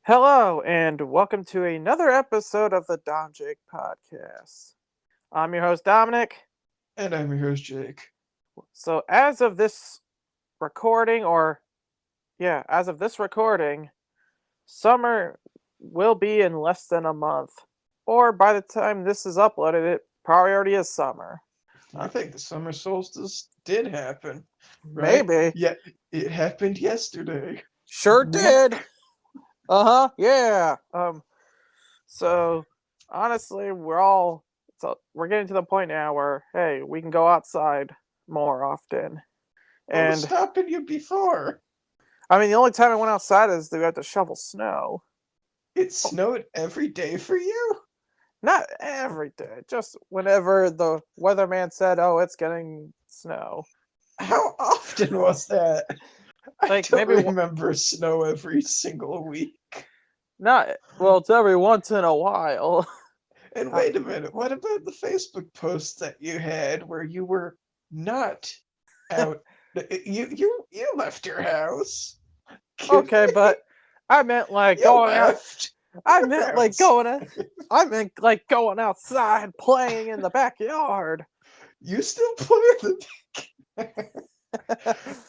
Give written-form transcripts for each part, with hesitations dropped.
Hello, and welcome to another episode of the DomJake podcast. I'm your host, Dominic. And I'm your host, Jake. So, as of this recording, summer will be in less than a month. Or by the time this is uploaded, it probably already is summer. I Uh, think the summer solstice did happen, right? maybe. Yeah, it happened yesterday. Sure did. Whack. Yeah. So, honestly, we're getting to the point now where, hey, we can go outside more often. What was And stopping you before? I mean, the only time I went outside is to have to shovel snow. It snowed every day for you? Not every day, just whenever the weatherman said, "Oh, it's getting snow." How often was that? I Like don't maybe remember snow every single week. not. Well, it's every once in a while. And Uh, wait a minute, what about the Facebook post that you had where you were not out? You left your house. Give okay, me. but I meant like You going out. left I your meant like house. going. I meant like going outside, playing in the backyard. You still play the.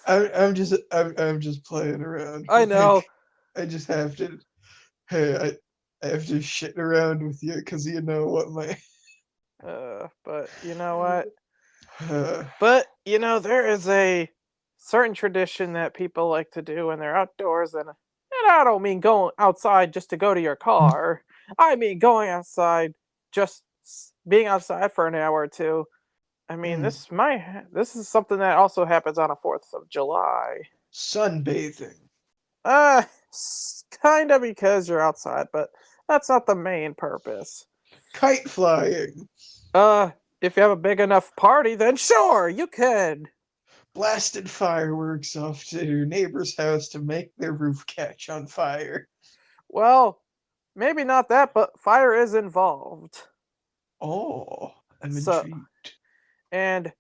I'm just playing around. I know. Like I just have to. Hey, I have to shit around with you because you know what my. But you know what? But there is a certain tradition that people like to do when they're outdoors, and I don't mean going outside just to go to your car. I mean going outside, just being outside for an hour or two. I mean, Hmm, this is something that also happens on a 4th of July. sunbathing, Uh, kind of because you're outside, but that's not the main purpose. kite flying, Uh, if you have a big enough party, then sure, you can. blasted fireworks off to your neighbor's house to make their roof catch on fire. Well, maybe not that, but fire is involved. Oh, I'm So, intrigued. and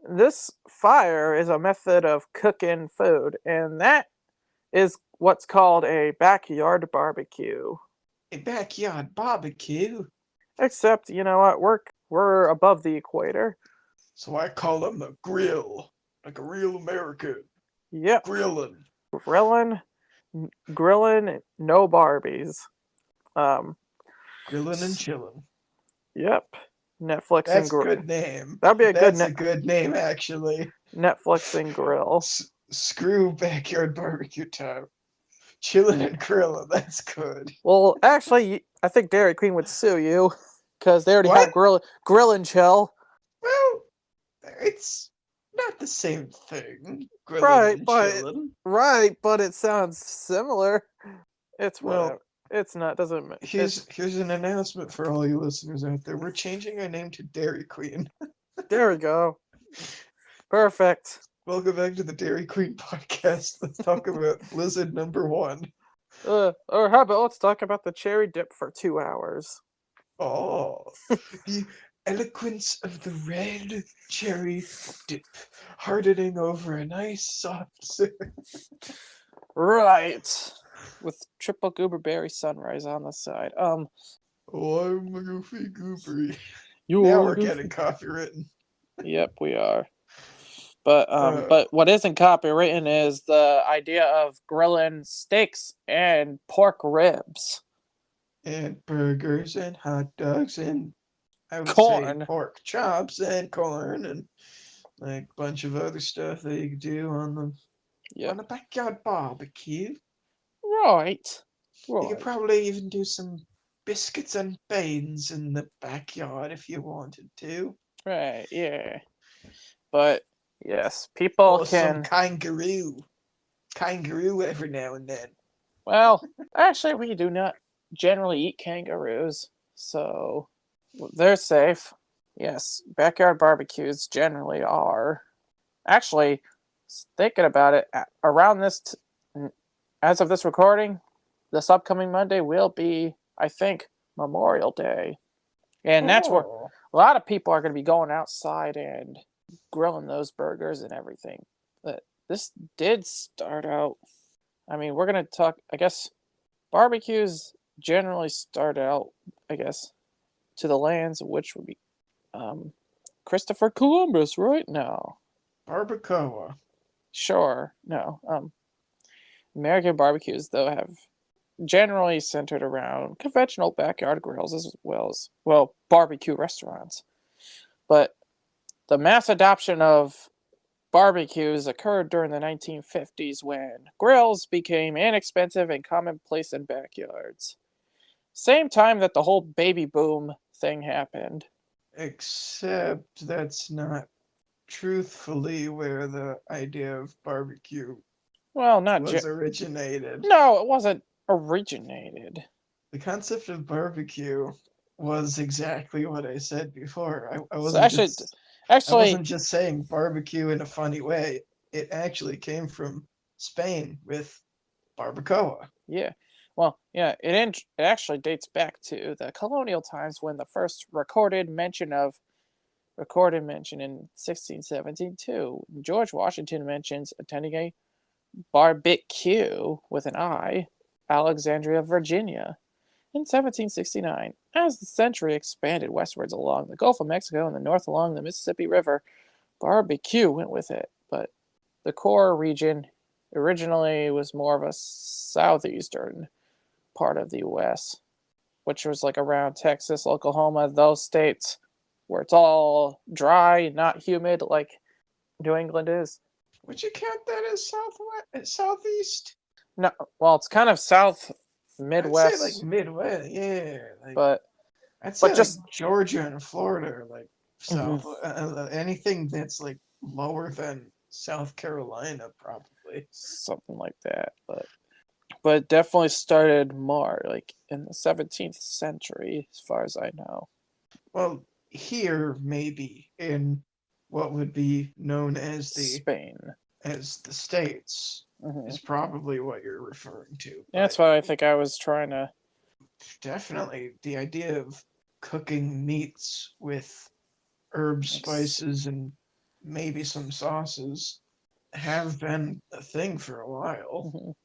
this fire is a method of cooking food, and that is what's called a backyard barbecue. A backyard barbecue. Except, you know what? We're above the equator. So I call them the grill, like a real American. Yep, Grilling. grilling, grilling, no Barbies. Um, Grilling and chilling. yep, Netflix and That's a grill. good name. That'd be a good That's a good name, actually. Netflix and grill. Screw backyard barbecue time. Chilling and grilling. That's good. Well, actually, I think Dairy Queen would sue you because they already What? have grill and chill. Well, it's not the same thing. Grilling Right, and but chilling. it sounds similar. It's Well, whatever. It's not. Doesn't. It's here's an announcement for all you listeners out there. We're changing our name to Dairy Queen. there we go. Perfect. Welcome back to the Dairy Queen podcast. Let's talk about Blizzard number one. Or how about let's talk about the cherry dip for 2 hours. Oh, the eloquence of the red cherry dip, hardening over a nice soft. Right. With triple gooberberry sunrise on the side. Oh, I'm a goofy goobery. Now You're we're getting goofy. copywritten. Yep, we are. But Uh, but what isn't copywritten is the idea of grilling steaks and pork ribs. and burgers and hot dogs and I would say Corn. pork chops and corn and like a bunch of other stuff that you could do on Yep. a backyard barbecue. Right. You could Right. probably even do some biscuits and beans in the backyard if you wanted to. Right. Yeah. But yes, people Or some can. kangaroo. Kangaroo every now and then. Well, actually, we do not generally eat kangaroos, so they're safe. Yes, backyard barbecues generally are. Actually, thinking about it, around as of this recording, this upcoming Monday will be, I think, Memorial Day. And that's where Oh. a lot of people are going to be going outside and grilling those burgers and everything. But this did start out. I mean, we're going to talk, I guess, barbecues generally start out, I guess, to the lands, which would be um, Christopher Columbus, right? No. Barbacoa. Sure. No. American barbecues, though, have generally centered around conventional backyard grills as well as, well, barbecue restaurants. But the mass adoption of barbecues occurred during the 1950s when grills became inexpensive and commonplace in backyards. Same time that the whole baby boom thing happened. Except that's not truthfully where the idea of barbecue Well, not was originated. no, it wasn't originated. The concept of barbecue was exactly what I said before. I So wasn't just I actually, wasn't just saying barbecue in a funny way. It actually came from Spain with barbacoa. yeah. Well, yeah, it actually dates back to the colonial times when the first recorded mention in 1617 too. George Washington mentions attending a barbecue with an I, Alexandria, Virginia, in 1769. As the century expanded westwards along the Gulf of Mexico and the north along the Mississippi River, barbecue went with it. But the core region originally was more of a southeastern part of the U.S., which was like around Texas, Oklahoma, those states where it's all dry, not humid like New England is. Would you count that as southeast? No, well, it's kind of south I'd say like Midwest, Midwest. Yeah, but I'd say like just Georgia and Florida are like mhm, south. Anything that's like lower than South Carolina, probably. something like that. But it definitely started more like in the 17th century, as far as I know. Well, here maybe in what would be known Spain. as the states Hmm. is probably what you're referring to. That's But what I think I was trying to. definitely the idea of cooking meats with herbs, spices, and maybe some sauces have been a thing for a while. Mhm.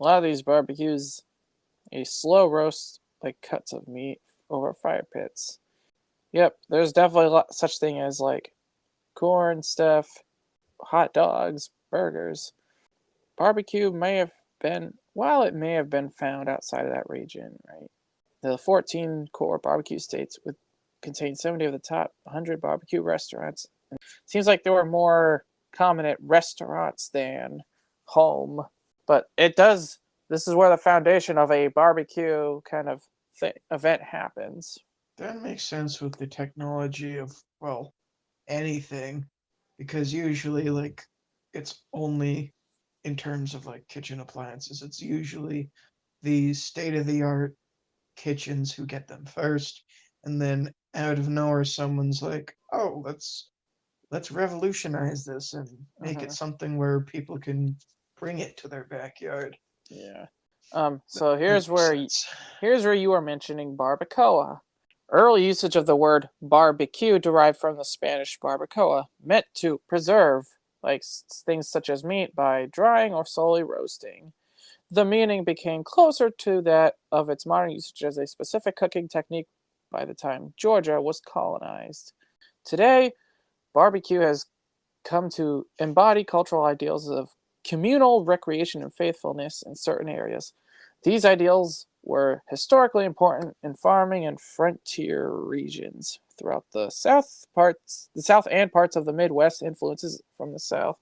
A lot of these barbecues, a slow roast like cuts of meat over fire pits. Yep, there's definitely such thing as like corn stuff, hot dogs, burgers. Barbecue may have been, while it may have been found outside of that region, right? The 14 core barbecue states would contain 70 of the top 100 barbecue restaurants. And it seems like they were more common at restaurants than home. But it does, this is where the foundation of a barbecue kind of event happens. That makes sense with the technology of, well, anything, because usually, like, it's only in terms of like kitchen appliances, it's usually the state of the art kitchens who get them first, and then out of nowhere someone's like, "Oh, let's revolutionize this and make it Uh-huh. something where people can bring it to their backyard." Yeah. That, So that makes sense. here's where you are mentioning barbacoa. Early usage of the word barbecue derived from the Spanish barbacoa, meant to preserve, like things such as meat by drying or slowly roasting. The meaning became closer to that of its modern usage as a specific cooking technique by the time Georgia was colonized. Today, barbecue has come to embody cultural ideals of communal recreation and faithfulness in certain areas. These ideals were historically important in farming and frontier regions throughout the South and parts of the Midwest influences from the South.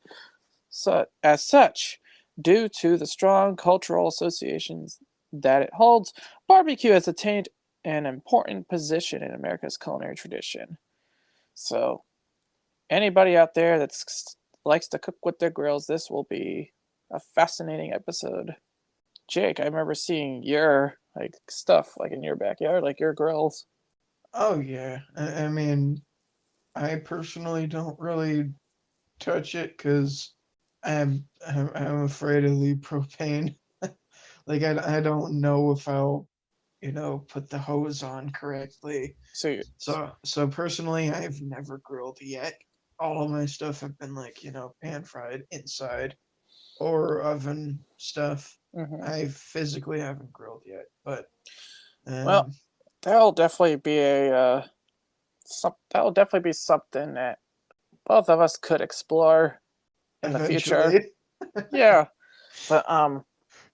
So, as such, due to the strong cultural associations that it holds, barbecue has attained an important position in America's culinary tradition. So, anybody out there that likes to cook with their grills, this will be a fascinating episode. Jake, I remember seeing your like stuff like in your backyard, like your grills. Oh yeah, I mean, I personally don't really touch it because I'm afraid of the propane. Like I don't know if I'll put the hose on correctly. So, So personally, I've never grilled yet. All of my stuff have been like pan fried inside. or oven stuff. Hmm. I physically haven't grilled yet, but Well, um, that'll definitely be that'll definitely be something that both of us could explore in the future. eventually, Yeah, but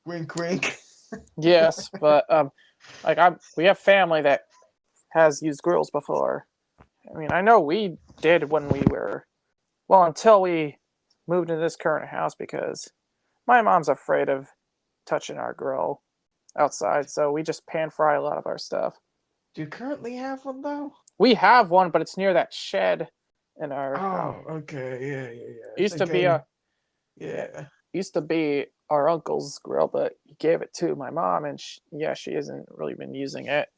wink, wink. yes, but like we have family that has used grills before. I mean, I know we did when we were well until we moved into this current house because my mom's afraid of touching our grill outside, so we just pan fry a lot of our stuff. Do you currently have one though? We have one, but it's near that shed in our house. Oh, okay, yeah, yeah, yeah. It I used to think be a yeah, it yeah. used to be our uncle's grill, but he gave it to my mom, and she hasn't really been using it.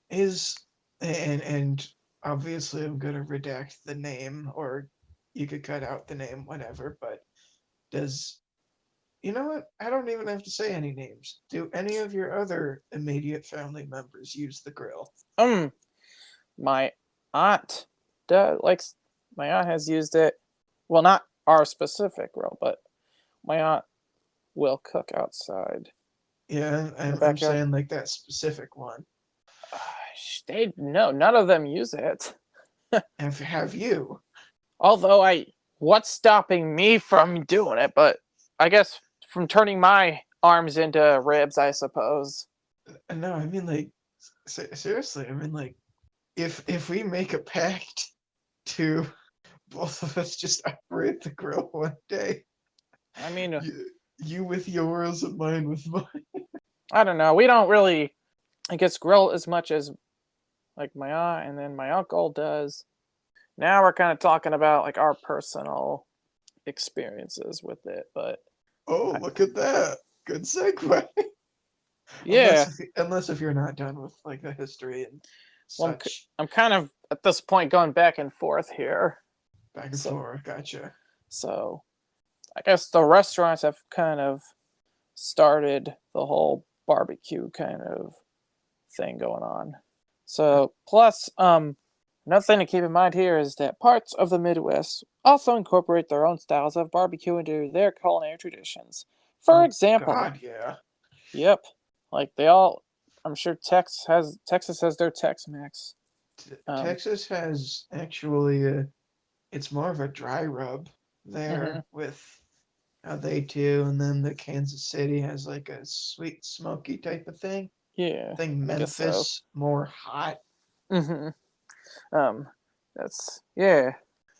Is and obviously I'm gonna redact the name, or you could cut out the name, whatever. But does you know what? I don't even have to say any names. Do any of your other immediate family members use the grill? Um, my aunt does likes my aunt has used it. Well, not our specific grill, but my aunt will cook outside Yeah, in the I'm backyard. saying like that specific one. They no, none of them use it. Have you? Although what's stopping me from doing it? But I guess from turning my arms into ribs, I suppose. No, I mean like seriously. I mean like if we make a pact to both of us just operate the grill one day, I mean, you with yours and mine with mine. I don't know. We don't really, I guess, grill as much as like my aunt and then my uncle does. Now we're kind of talking about like our personal experiences with it, but Oh, I, look at that! Good segue. yeah. Unless if you're not done with like the history and Well, such. I'm kind of at this point going back and forth here. Back and So, forth. Gotcha. so I guess the restaurants have kind of started the whole barbecue kind of thing going on. So plus, another thing to keep in mind here is that parts of the Midwest also incorporate their own styles of barbecue into their culinary traditions. For Oh example, God, yeah. yep, like they all, I'm sure Texas has their Tex-Mex. Um, Texas has actually it's more of a dry rub hmm there with how they do, and then the Kansas City has like a sweet smoky type of thing. yeah, I think I guess so. Memphis more hot, hmm Um, that's yeah.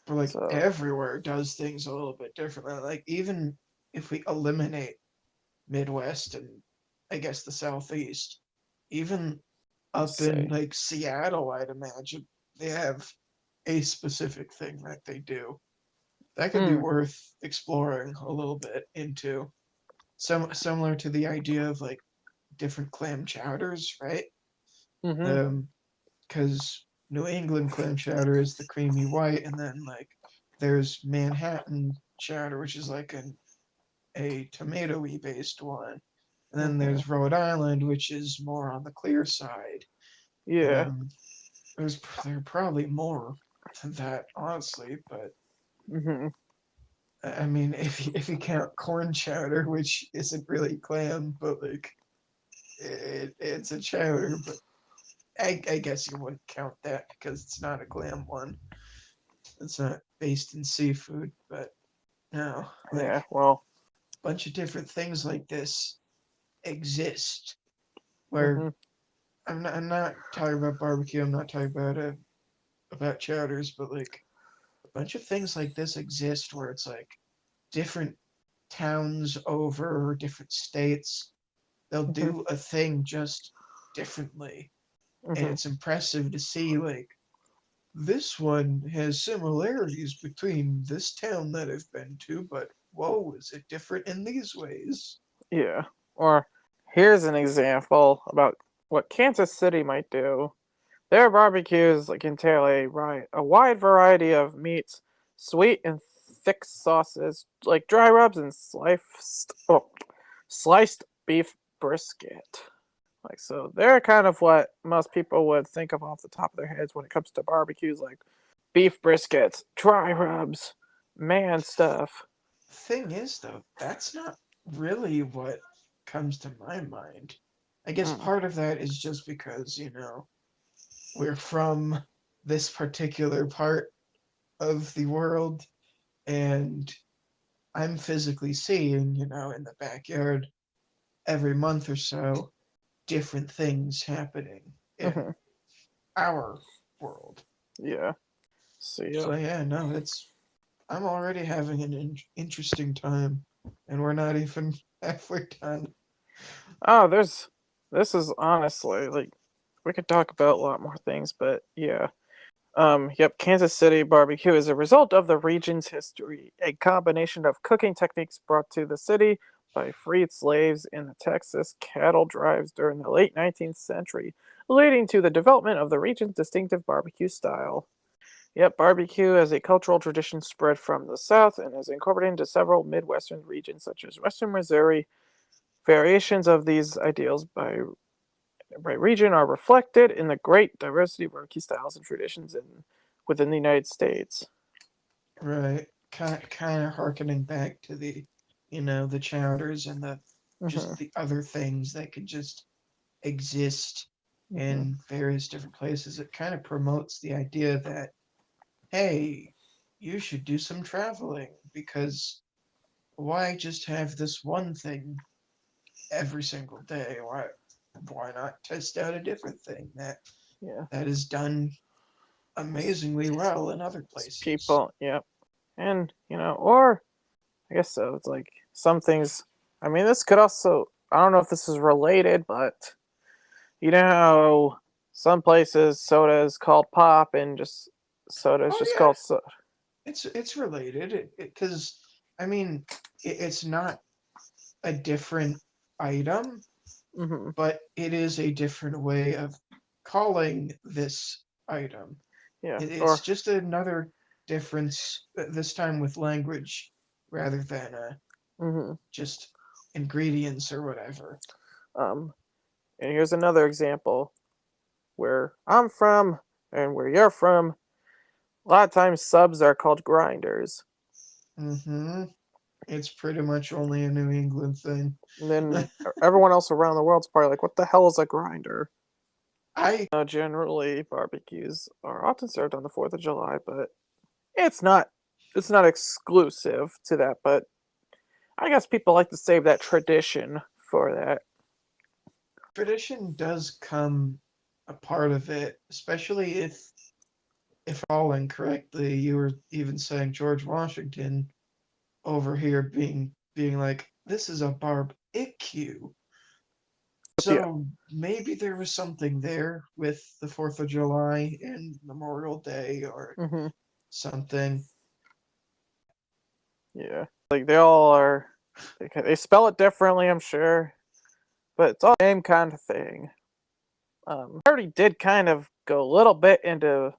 but like So everywhere does things a little bit differently. Like even if we eliminate Midwest and I guess the Southeast, even let's up in see. like Seattle, I'd imagine they have a specific thing that they do. That could be Hmm. worth exploring a little bit into. Similar to the idea of like different clam chowders, right? Mm-hmm. Because New England clam chowder is the creamy white, and then like there's Manhattan chowder, which is like a tomatoey based one. And then Mm-hmm. there's Rhode Island, which is more on the clear side. Yeah. Um, there are probably more than that, honestly. But Mm-hmm. I mean, if you count corn chowder, which isn't really clam, but like it's a chowder, but I guess you wouldn't count that because it's not a clam one. It's not based in seafood, but no, like Yeah. Well. a bunch of different things like this exist. Where Mm-hmm. I'm not talking about barbecue. I'm not talking about chowders, but like a bunch of things like this exist where it's like different towns over or different states. They'll Mm-hmm. do a thing just differently, and Mm-hmm. it's impressive to see like this one has similarities between this town that I've been to, but whoa, is it different in these ways? Yeah. Or here's an example about what Kansas City might do. Their barbecues like entail a wide variety of meats, sweet and thick sauces, like dry rubs and sliced beef brisket. Like so, they're kind of what most people would think of off the top of their heads when it comes to barbecues, like beef briskets, dry rubs, man stuff. thing is, though, that's not really what comes to my mind. I guess Mm, part of that is just because, we're from this particular part of the world, and I'm physically seeing, in the backyard every month or so, different things happening in mhm, our world. yeah. So yeah. So yeah, no, I'm already having an interesting time, and we're not even halfway done. Oh, this is honestly like we could talk about a lot more things, but yeah. Yep, Kansas City barbecue is a result of the region's history, a combination of cooking techniques brought to the city by freed slaves in the Texas cattle drives during the late 19th century, leading to the development of the region's distinctive barbecue style. Yep, barbecue as a cultural tradition spread from the South and is incorporated into several Midwestern regions such as Western Missouri. Variations of these ideals by region are reflected in the great diversity of barbecue styles and traditions within the United States. Right. Kind of harkening back to the chowders and the Hmm. just the other things that could just exist Hmm. in various different places. It kind of promotes the idea that, hey, you should do some traveling because why just have this one thing every single day? Why not test out a different thing Yeah, that is done amazingly well in other places? people. Yeah, and or I guess so. It's like some things. I mean, this could also. I don't know if this is related, but you know how some places soda is called pop and just soda is Oh just yeah, called soda. it's related because I mean it's not a different item, Hmm. but it is a different way of calling this item. Yeah, It's or just another difference, this time with language rather than hmm just ingredients or whatever. um. And here's another example where I'm from and where you're from. A lot of times subs are called grinders. Hmm. It's pretty much only a New England thing. And then everyone else around the world's probably like, what the hell is a grinder? I Generally, barbecues are often served on the 4th of July, but it's not it's not exclusive to that, but I guess people like to save that tradition for that. Tradition does come a part of it, especially if all incorrectly, you were even saying George Washington over here being like, this is a barbecue. But the So maybe there was something there with the 4th of July and Memorial Day or hmm something. yeah, like they all are they spell it differently, I'm sure, but it's all the same kind of thing. I already did kind of go a little bit into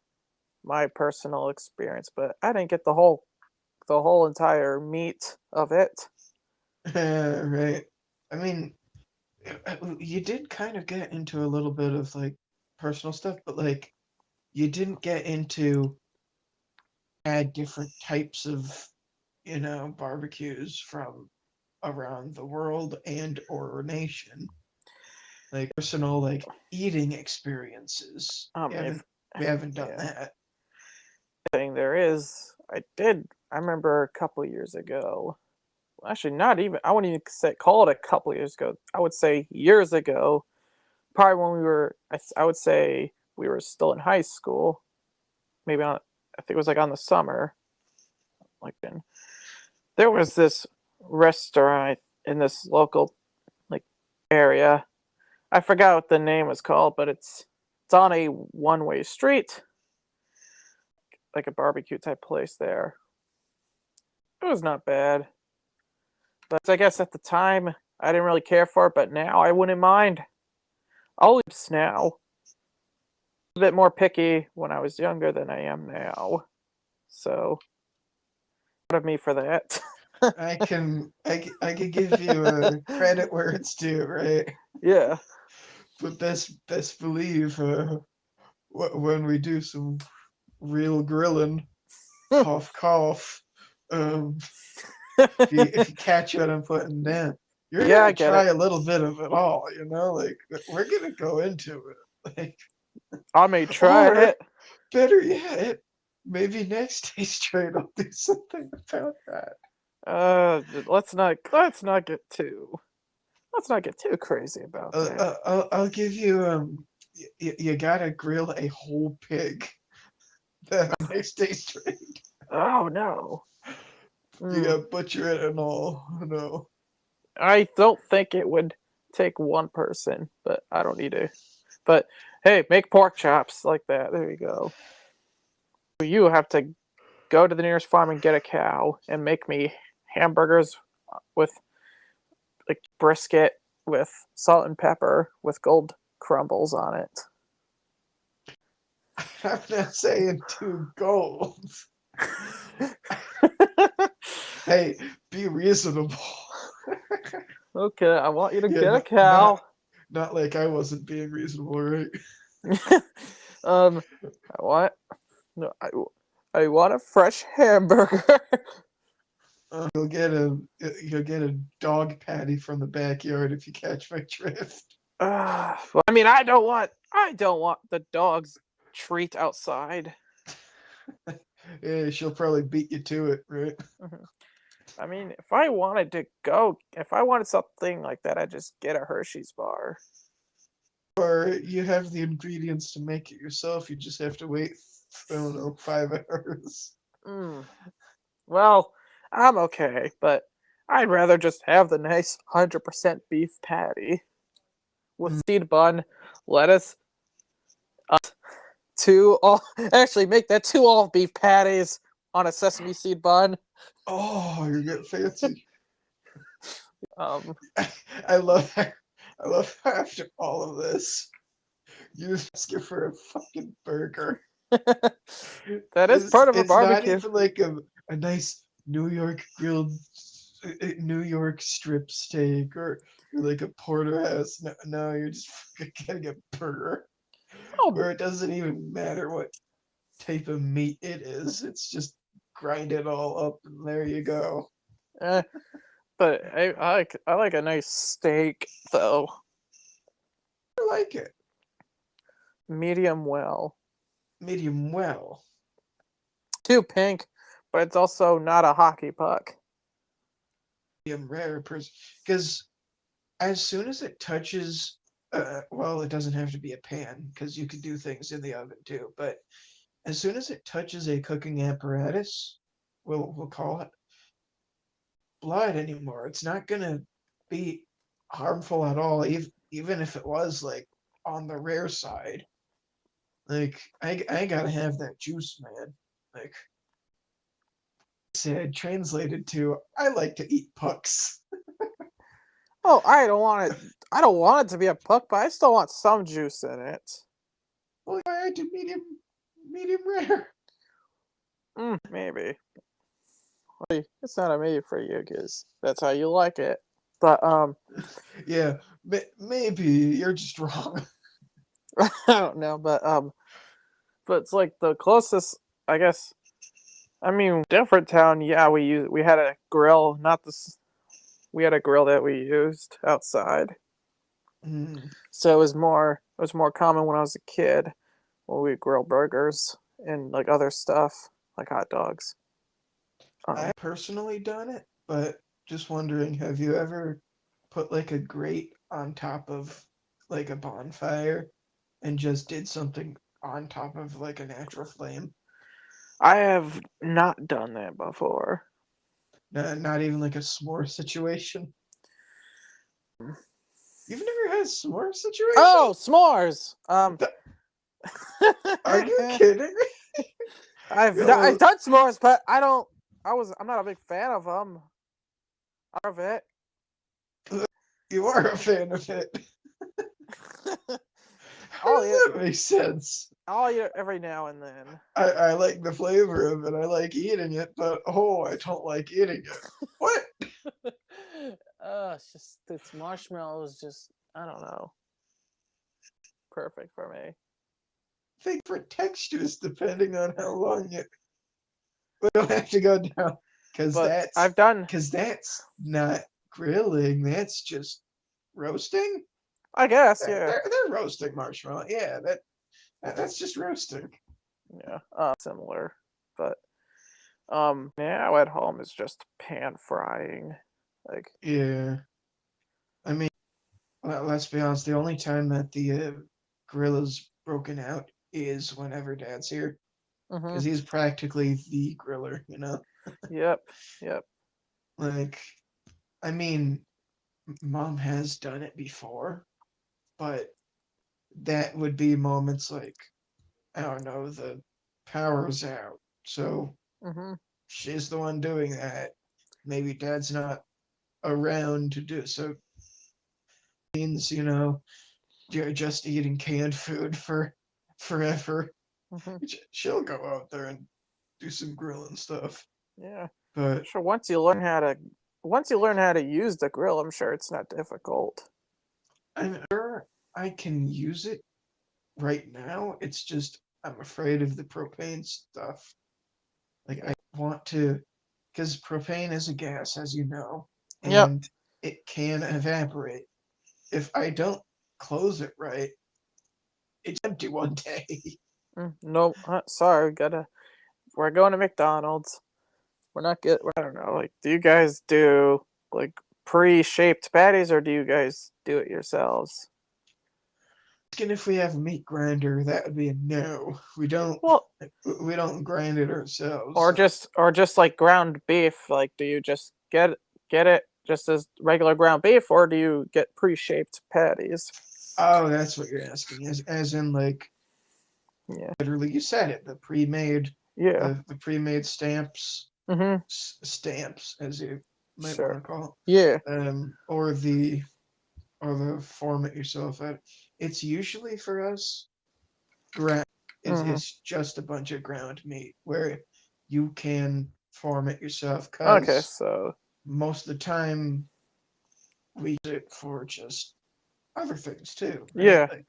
my personal experience, but I didn't get the whole entire meat of it. Right. I mean, you did kind of get into a little bit of like personal stuff, but like you didn't get into add different types of, barbecues from around the world and or nation, like personal like eating experiences. If We haven't done yeah, that. thing there is, I remember a couple years ago. Actually, not even. I wouldn't even call it a couple years ago. I would say years ago. Probably when we were. I would say we were still in high school. Maybe on. I think it was like on the summer. Like then there was this restaurant in this local like area. I forgot what the name was called, but it's on a one-way street, like a barbecue type place there. It was not bad, but I guess at the time I didn't really care for it, but now I wouldn't mind. I'll eat now. A bit more picky when I was younger than I am now, so proud of me for that. I can give you a credit where it's due, right? Yeah. But best believe when we do some real grilling, cough cough, um, if you catch what I'm putting down. You're Yeah, I gonna get try it. a little bit of it all, you know, like we're gonna go into it. Like, I may try or it. better yet, maybe next day's trade I'll do something about that. let's not get too crazy about that. I'll give you you gotta grill a whole pig. The next day's trade. Oh no. You Mm. gotta butcher it and all. No. I don't think it would take one person, but I don't need to. But hey, make pork chops like that. There you go. You have to go to the nearest farm and get a cow and make me hamburgers with like brisket with salt and pepper with gold crumbles on it. I'm not saying two golds. Hey, be reasonable. Okay, I want you to Yeah, get a not, not cow. not like I wasn't being reasonable, right? I want no, I want a fresh hamburger. You'll get a dog patty from the backyard if you catch my drift. Well, I mean, I don't want the dog's treat outside. Yeah, she'll probably beat you to it, right? Mhm. I mean, if I wanted something like that, I'd just get a Hershey's bar. Or you have the ingredients to make it yourself. You just have to wait, I don't know, 5 hours. Mm. Well, I'm okay, but I'd rather just have the nice 100% beef patty with Mm. seed bun, lettuce, two all actually make that two all beef patties on a sesame seed bun. Oh, you're getting fancy. Um, I love how, I love how after all of this, you just asking for a fucking burger. that is part of a It's not barbecue. even like a nice New York grilled New York strip steak or like a porterhouse. No, no, you're just fucking getting a burger Oh, where it doesn't even matter what type of meat it is. It's just grind it all up and there you go. eh, but I like a nice steak though, I like it. medium well. Medium well. Too pink, but it's also not a hockey puck. Medium rare person. Because as soon as it touches, well, it doesn't have to be a pan because you can do things in the oven too. But as soon as it touches a cooking apparatus, we'll call it blood anymore. It's not gonna be harmful at all, even if it was like on the rare side. Like I gotta have that juice, man. Like said, translated to I like to eat pucks. Oh, I don't want it to be a puck, but I still want some juice in it. Well, I do medium rare. Maybe. Well, it's not a maybe for you, because that's how you like it. But Yeah, maybe you're just wrong. I don't know. But it's like the closest, I guess. I mean, different town. Yeah, we had a grill, not this. We had a grill that we used outside, Mm. so it was more common when I was a kid when we grill burgers and like other stuff like hot dogs. I personally done it, but just wondering, have you ever put like a grate on top of like a bonfire and just did something on top of like a natural flame? I have not done that before. Not even like a s'more situation. You've never had a s'more situation? Oh, s'mores. Th- Are you kidding me? I've Yo, done s'mores, but I'm not a big fan of them. Of it. you are a fan of it. How I'll does eat it. that make sense? I'll eat it every now and then. I like the flavor of it. I like eating it, but oh, I don't like eating it. What? It's just this marshmallow is just I don't know, perfect for me. Think for textures depending on how long you. We don't have to go down. because But that's I've done. because that's not grilling. That's just roasting. I guess, They're, yeah, they're, they're roasting marshmallow. Yeah, that's just roasting. yeah, similar. But now at home is just pan frying. Like, Yeah, I mean, let's be honest. The only time that the grill is broken out is whenever Dad's here, mm-hmm. because he's practically the griller. Yep, yep, Like, I mean, Mom has done it before, but that would be moments like, I don't know, the power's out, so mm-hmm. she's the one doing that. Maybe Dad's not around to do it, so means you're just eating canned food for forever. Mm-hmm. She'll go out there and do some grilling stuff. Yeah. But Sure, once you learn how to use the grill, I'm sure it's not difficult. I'm sure I can use it right now. It's just I'm afraid of the propane stuff. Like Yeah. I want to, because propane is a gas, as you know, Yep. and it can evaporate. If I don't close it right, it's empty one day. No, sorry, gotta. We're going to McDonald's. We're not get. I don't know. Like, do you guys do like pre-shaped patties, or do you guys do it yourselves? And if we have a meat grinder, that would be a no. We don't. Well, We don't grind it ourselves. So or just like ground beef. Like, do you just get it just as regular ground beef, or do you get pre-shaped patties? oh, that's what you're asking. As in like Yeah. literally, you said it. The pre-made, Yeah. the pre-made stamps, Mm-hmm. stamps, as you might want Sure. to call Yeah. it, or the form it yourself at. It's usually for us ground. Mm-hmm. It's just a bunch of ground meat where you can form it yourself. Okay. Cause So. most of the time we use it for just other things too, right? Yeah. Like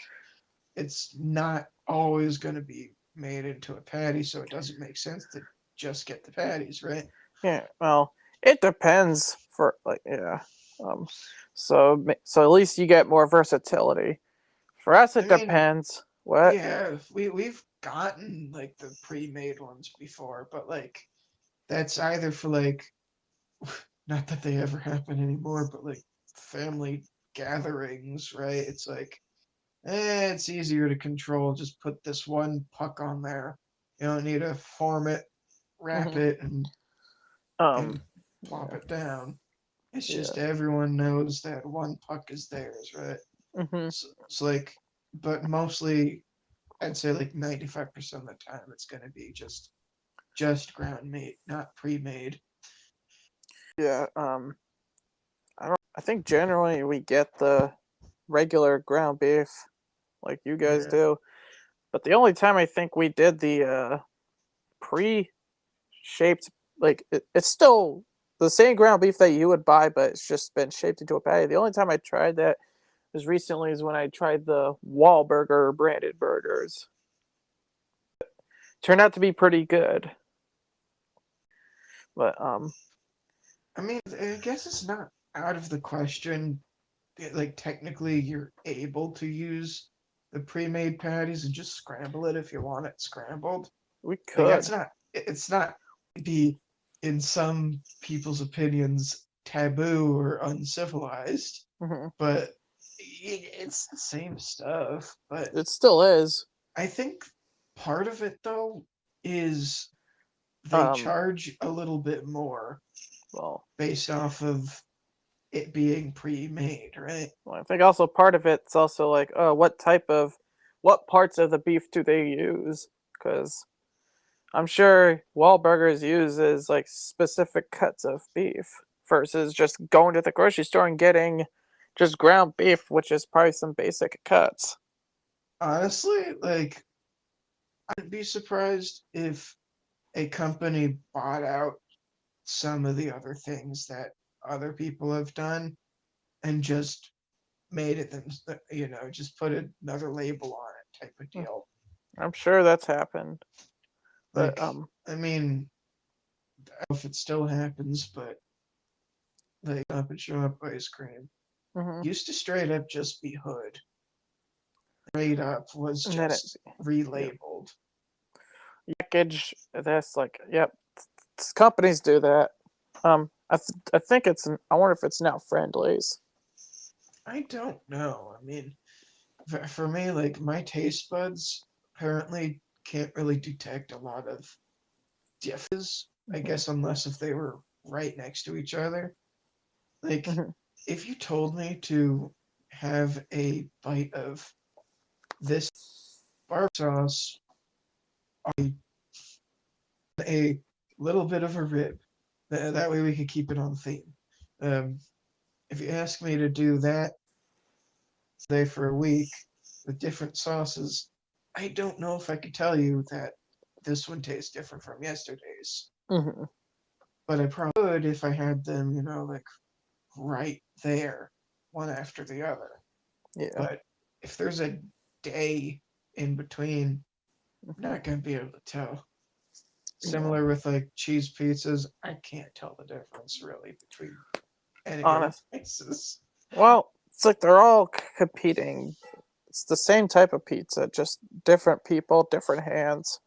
it's not always going to be made into a patty, so it doesn't make sense to just get the patties, right? Yeah, well, it depends for like yeah. Um, so at least you get more versatility. For us, I it mean, depends. What? yeah, we've gotten like the pre-made ones before, but like that's either for like not that they ever happen anymore, but like family gatherings, right? It's like, it's easier to control. Just put this one puck on there. You don't need to form it, wrap Hmm. it, and Um, and plop yeah, it down. It's yeah. just everyone knows that one puck is theirs, right? Hmm. So it's like, but mostly, I'd say like 95% of the time, it's gonna be just ground meat, not pre-made. Yeah. I don't. I think generally we get the regular ground beef, like you guys Yeah. do. But the only time I think we did the pre-shaped, like it's still the same ground beef that you would buy, but it's just been shaped into a patty. The only time I tried that as recently as when I tried the Wahlburger branded burgers. Turned out to be pretty good. But I mean, I guess it's not out of the question. Like technically, you're able to use the pre-made patties and just scramble it if you want it scrambled. we Like that's could. not. It's not be in some people's opinions taboo or uncivilized, Hmm. but it's the same stuff. But It still is. I think part of it though is they Um charge a little bit more well, based off of it being pre-made, right? I think also part of it's also like, what parts of the beef do they use? Because I'm sure Wahlburgers uses like specific cuts of beef versus just going to the grocery store and getting just ground beef, which is probably some basic cuts. Honestly, like I'd be surprised if a company bought out some of the other things that other people have done and just made it them, just put another label on it type of deal. I'm sure that's happened. But Like, I mean, don't know if it still happens, but like Stop and Shop ice cream Hmm. used to straight up just be Hood. Straight up was And then it, just yeah, relabeled. package. That's like, yep. Companies do that. I think it's. I wonder if it's now Friendlies. I don't know. I mean, for me, like my taste buds apparently can't really detect a lot of differences. I Hmm. guess unless if they were right next to each other. Like, Hmm. if you told me to have a bite of this barbecue sauce, a little bit of a rib, that way we could keep it on theme. Um, if you ask me to do that day for a week with different sauces, I don't know if I could tell you that this one tastes different from yesterday's. Hmm. But I probably would if I had them, like right there, one after the other. Yeah. But if there's a day in between, I'm Hmm. not gonna be able to tell. Yeah. Similar with like cheese pizzas, I can't tell the difference really between any of the Honest. places. Well, it's like they're all competing. It's the same type of pizza, just different people, different hands.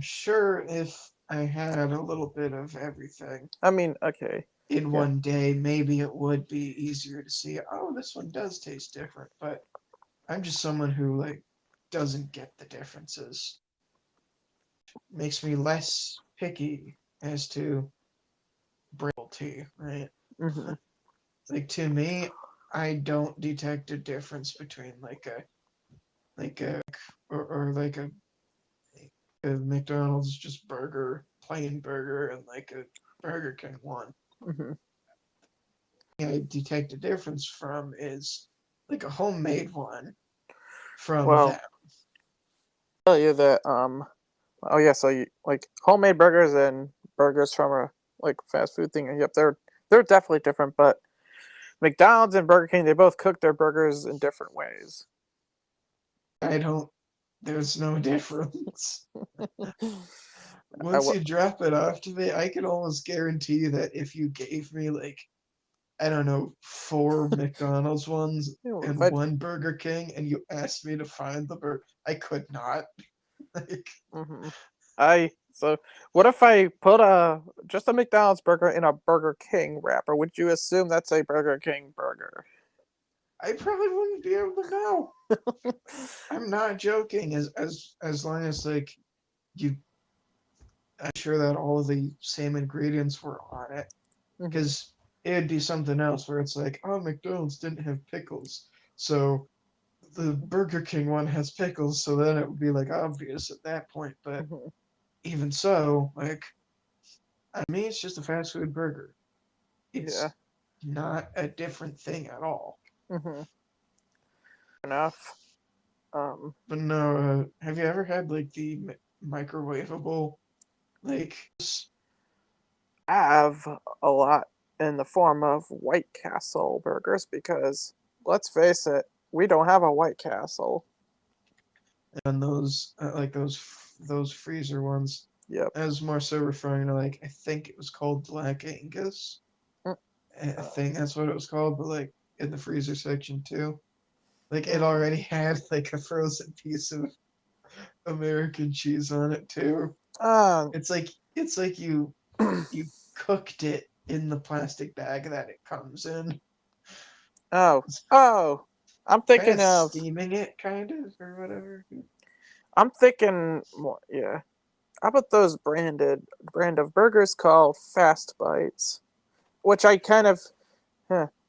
Sure, if I had a little bit of everything I mean, okay, in yeah. one day, maybe it would be easier to see, oh, this one does taste different. But I'm just someone who like doesn't get the differences. Makes me less picky as to tea, right? Hmm. Like to me, I don't detect a difference between like a or like a McDonald's just burger, plain burger, and like a Burger King one. Hmm. I detect a difference from is like a homemade one from Well, them. tell you that oh yeah, so you like homemade burgers and burgers from a like fast food thing. Yep, they're definitely different, but McDonald's and Burger King, they both cook their burgers in different ways. I don't. There's no difference. I Once will. you drop it off to me, I can almost guarantee that if you gave me like I don't know, four McDonald's ones You know, if and I, one Burger King, and you asked me to find the burger, I could not. Like, hmm I so what if I put a just a McDonald's burger in a Burger King wrapper? Would you assume that's a Burger King burger? I probably wouldn't be able to know. I'm not joking. As long as like you, I'm sure that all of the same ingredients were on it, Hmm. because it'd be something else where it's like, oh, McDonald's didn't have pickles, so the Burger King one has pickles, so then it would be like obvious at that point. But Hmm. even so, like I mean, it's just a fast food burger. Yeah. It's not a different thing at all. Hmm. Enough. Um, But no, have you ever had like the microwavable like I have a lot in the form of White Castle burgers because let's face it, we don't have a White Castle. on those like those freezer ones? Yep. I was more so referring to like I think it was called Black Angus. Mm, I think that's what it was called, but like in the freezer section too. Like it mm. already had like a frozen piece of American cheese on it too. Uh, It's like you cooked it in the plastic bag that it comes in. oh, It's oh, I'm kind thinking of of, steaming it, kind of, or whatever. I'm thinking more, yeah. How about those brand of burgers called Fast Bites, which I kind of,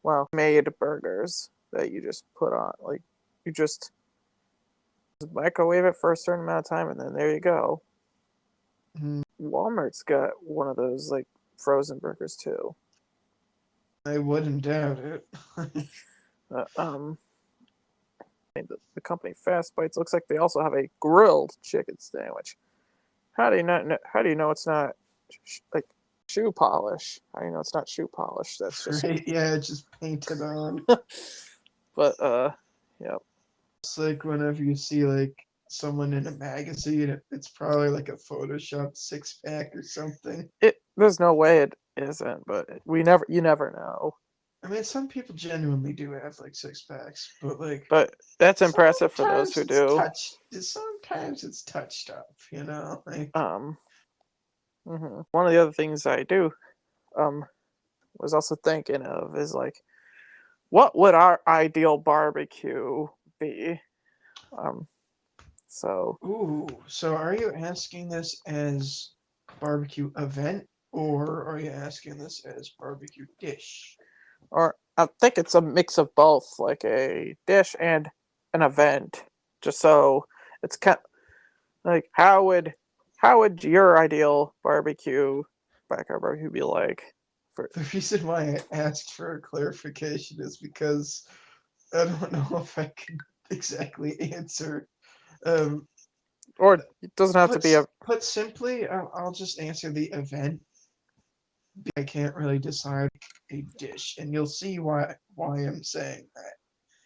well, made burgers that you just put on, like, you just microwave it for a certain amount of time, and then there you go. Mm, Walmart's got one of those like frozen burgers too. I wouldn't doubt it. Uh, um, the company Fast Bites looks like they also have a grilled chicken sandwich. How do you not? How do you know it's not like shoe polish? How do you know it's not shoe polish? That's just. Right? Yeah, just painted on. But yeah. It's like whenever you see like someone in a magazine, it's probably like a Photoshop 6-pack or something. There's no way it isn't, but you never know. I mean, some people genuinely do have like 6-packs, but like But that's impressive for those who do. Sometimes it's touched up, you know. Like, One of the other things I do, was also thinking of is like, what would our ideal barbecue be? Um, so ooh, so are you asking this as barbecue event, or are you asking this as barbecue dish? or I think it's a mix of both, like a dish and an event. Just so it's kind like how would your ideal backyard barbecue be like? For The reason why I asked for a clarification is because I don't know if I can exactly answer. Um, or it doesn't have to be a put simply, I'll just answer the event. I can't really decide a dish, and you'll see why I'm saying that.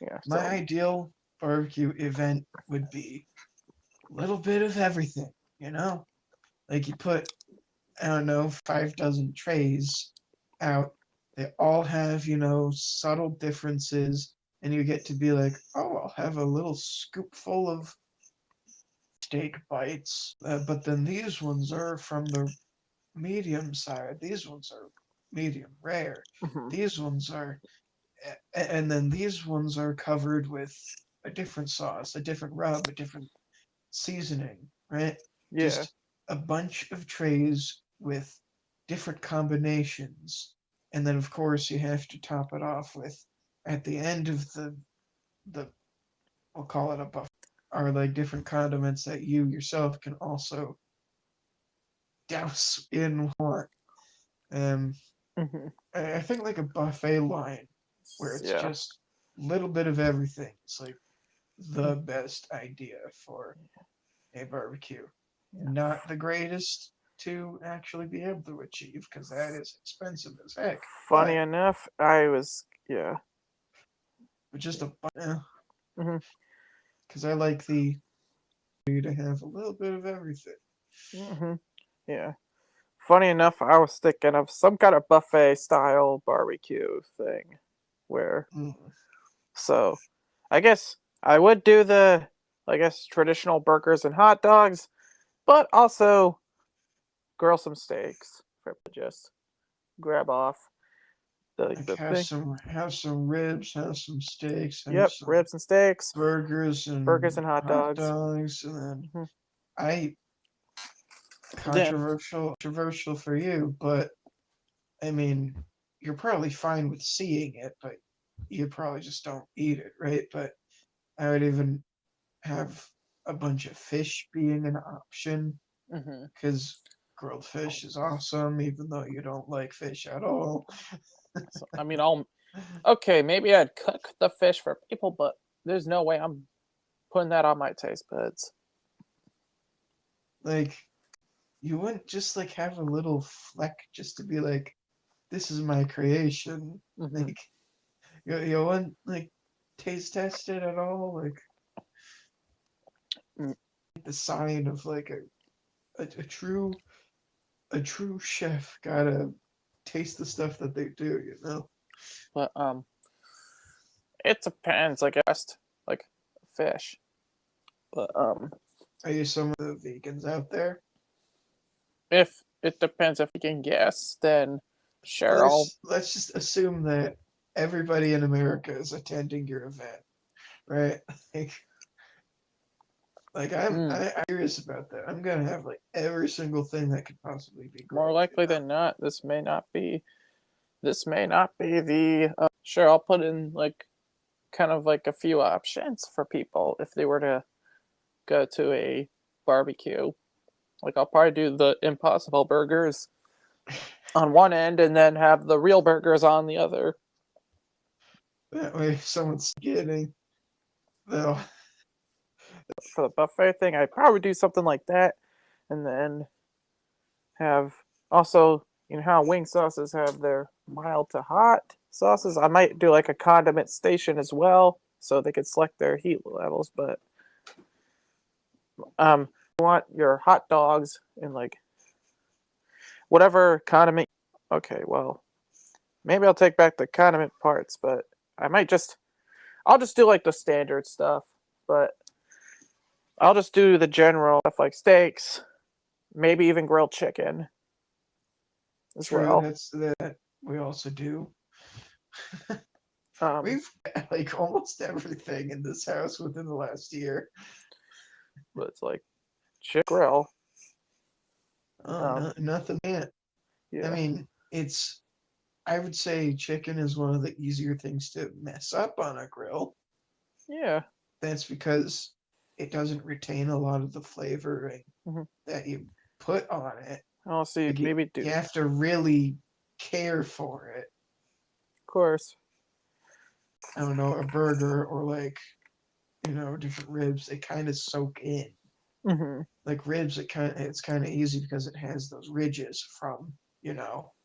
yeah. My So ideal barbecue event would be a little bit of everything, you know? Like you put, I don't know, 5 dozen trays out. They all have, subtle differences, and you get to be like, oh, I'll have a little scoop full of steak bites, but then these ones are from the medium side. These ones are medium rare. mhm, These ones are, and then these ones are covered with a different sauce, a different rub, a different seasoning, right? yeah. Just a bunch of trays with different combinations. And then of course you have to top it off with at the end of the we'll call it a buffet are like different condiments that you yourself can also douse in one. Um hmm I think like a buffet line where it's Yeah. just a little bit of everything. It's like the best idea for a barbecue. Yeah. Not the greatest to actually be able to achieve because that is expensive as heck. Funny But enough, I was yeah. just a hmm because I like the to have a little bit of everything. hmm Yeah. Funny enough, I was thinking of some kind of buffet style barbecue thing where Mm. so I guess I would do traditional burgers and hot dogs, but also grill some steaks for just grab off Like the thing. have some ribs, have some steaks, have Yep, some ribs and steaks, burgers burgers and and hot hot dogs. dogs, and then hmm I Then controversial for you, but I mean you're probably fine with seeing it, but you probably just don't eat it, right? But I would even have a bunch of fish being an option hmm because grilled fish is awesome, even though you don't like fish at all. so I mean I'll okay, maybe I'd cook the fish for people, but there's no way I'm putting that on my taste buds. Like, you wouldn't just like have a little fleck just to be like, this is my creation. hmm Like, you wouldn't like taste test it at all. Like, Mm, the sign of like a true chef gotta taste the stuff that they do. But it depends. Like best like fish, but Are you some of the vegans out there? if it depends if you can guess, then sure. I'll Let's just assume that everybody in America is attending your event, right? Like, mm, I'm curious about that. I'm gonna have like every single thing that could possibly be more grilled. likely than not, this may not be the sure. I'll put in like kind of like a few options for people if they were to go to a barbecue. Like I'll probably do the Impossible burgers on one end, and then have the real burgers on the other. That way, if someone's getting, they'll. For the buffet thing, I'd probably do something like that, and then have also how wing sauces have their mild to hot sauces. I might do like a condiment station as well, so they could select their heat levels. But You want your hot dogs and like whatever condiment. Okay, well, maybe I'll take back the condiment parts, but I might just I'll just do like the standard stuff, but I'll just do the general stuff like steaks, maybe even grilled chicken as True, well. that's that we also do. Um, We've like almost everything in this house within the last year. but it's like chicken grill. Oh, Um, no, nothing yet. I yeah, mean, it's. I would say chicken is one of the easier things to mess up on a grill. yeah. That's because it doesn't retain a lot of the flavoring Hmm. that you put on it. I'll see. Like Maybe do. you Of have to really care for it. course. I don't know, a burger or like, different ribs, they kind of soak in. Hmm. Like ribs, it's kind of easy because it has those ridges from,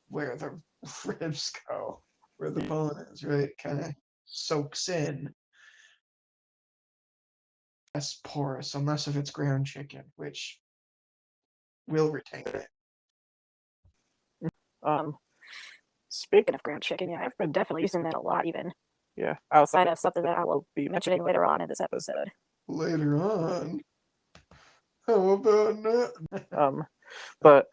where the ribs go, where the bone is, right? Kind of soaks in. Less porous, unless if it's ground chicken, which will retain it. Um, Speaking of ground chicken, yeah, I've been definitely using that a lot, even yeah. outside of something that I will be be mentioning later on in this episode. Later on, how about that? Um, but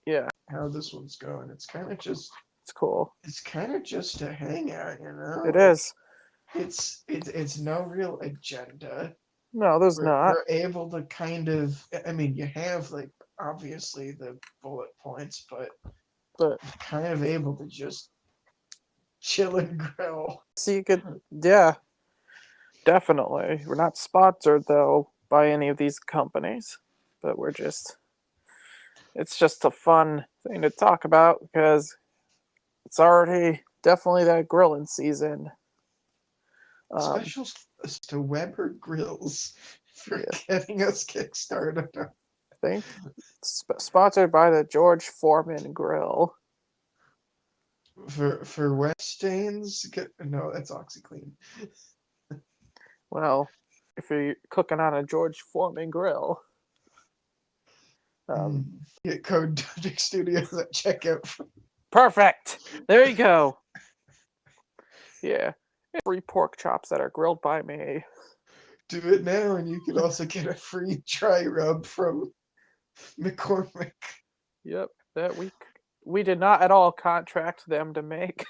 yeah, How this one's going? It's kind of just it's cool. it's kind of just a hangout, It like is. it's no real agenda. No, there's not. We're able to kind of, I mean, you have like obviously the bullet points, but But kind of able to just chill and grill. see, you could. Yeah, definitely. We're not sponsored though by any of these companies, but we're just. It's just a fun thing to talk about because it's already definitely that grilling season. Um, Special to Weber Grills for yeah, getting us kickstarted. I think sponsored by the George Foreman Grill. For wet stains, no, that's OxyClean. Well, if you're cooking on a George Foreman grill, Get code DomJake Studios at checkout. perfect. There you go. Yeah, free pork chops that are grilled by me. Do it now, and you can also get a free dry rub from McCormick. Yep, that we did not at all contract them to make.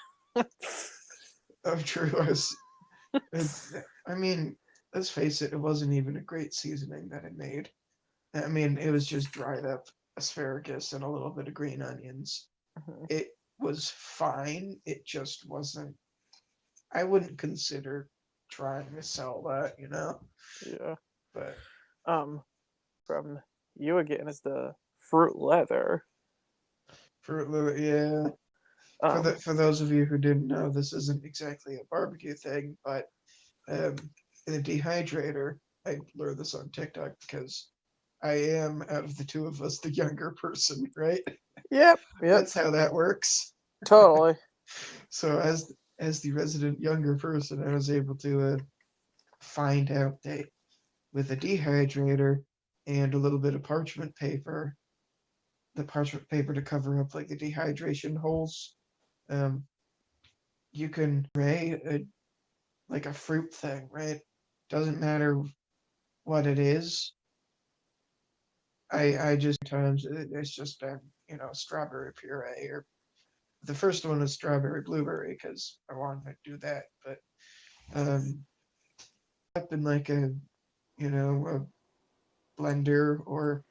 Of true, I mean, let's face it, it wasn't even a great seasoning that it made. I mean, it was just dried up asparagus and a little bit of green onions. Mhm. It was fine. It just wasn't. I wouldn't consider trying to sell that. Yeah. But Um, from you again is the fruit leather. Yeah. Um, For those of you who didn't know, this isn't exactly a barbecue thing, but um, in a dehydrator, I learned this on TikTok because I am, out of the two of us, the younger person, right? yep, That's how that works. totally. So as the resident younger person, I was able to find out that with a dehydrator and a little bit of parchment paper, the parchment paper to cover up like the dehydration holes, um, you can create like a fruit thing, right? Doesn't matter what it is. I just times it's just been strawberry puree, or the first one is strawberry blueberry because I wanted to do that, but um, up in like a blender, or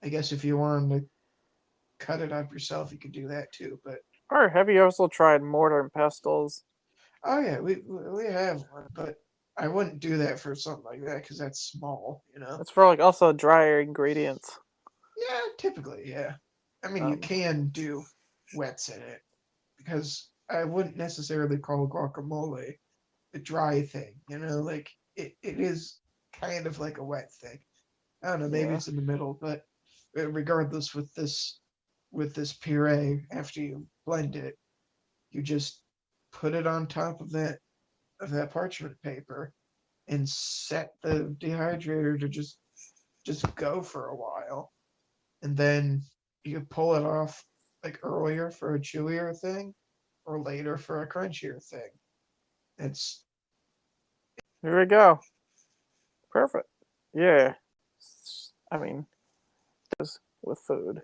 I guess if you wanted to cut it up yourself, you could do that too. But Or have you also tried mortar and pestles? oh yeah, we have one, but I wouldn't do that for something like that because that's small. It's for like also drier ingredients. Yeah, typically, yeah. I mean, you Um, can do wets in it because I wouldn't necessarily call guacamole a dry thing. Like it is kind of like a wet thing. I don't know, maybe yeah, it's in the middle, but regardless, with this puree, after you blend it, you just put it on top of that parchment paper and set the dehydrator to just just go for a while, and then you pull it off like earlier for a chewier thing, or later for a crunchier thing. It's Here we go. Perfect. Yeah. I mean, does with food,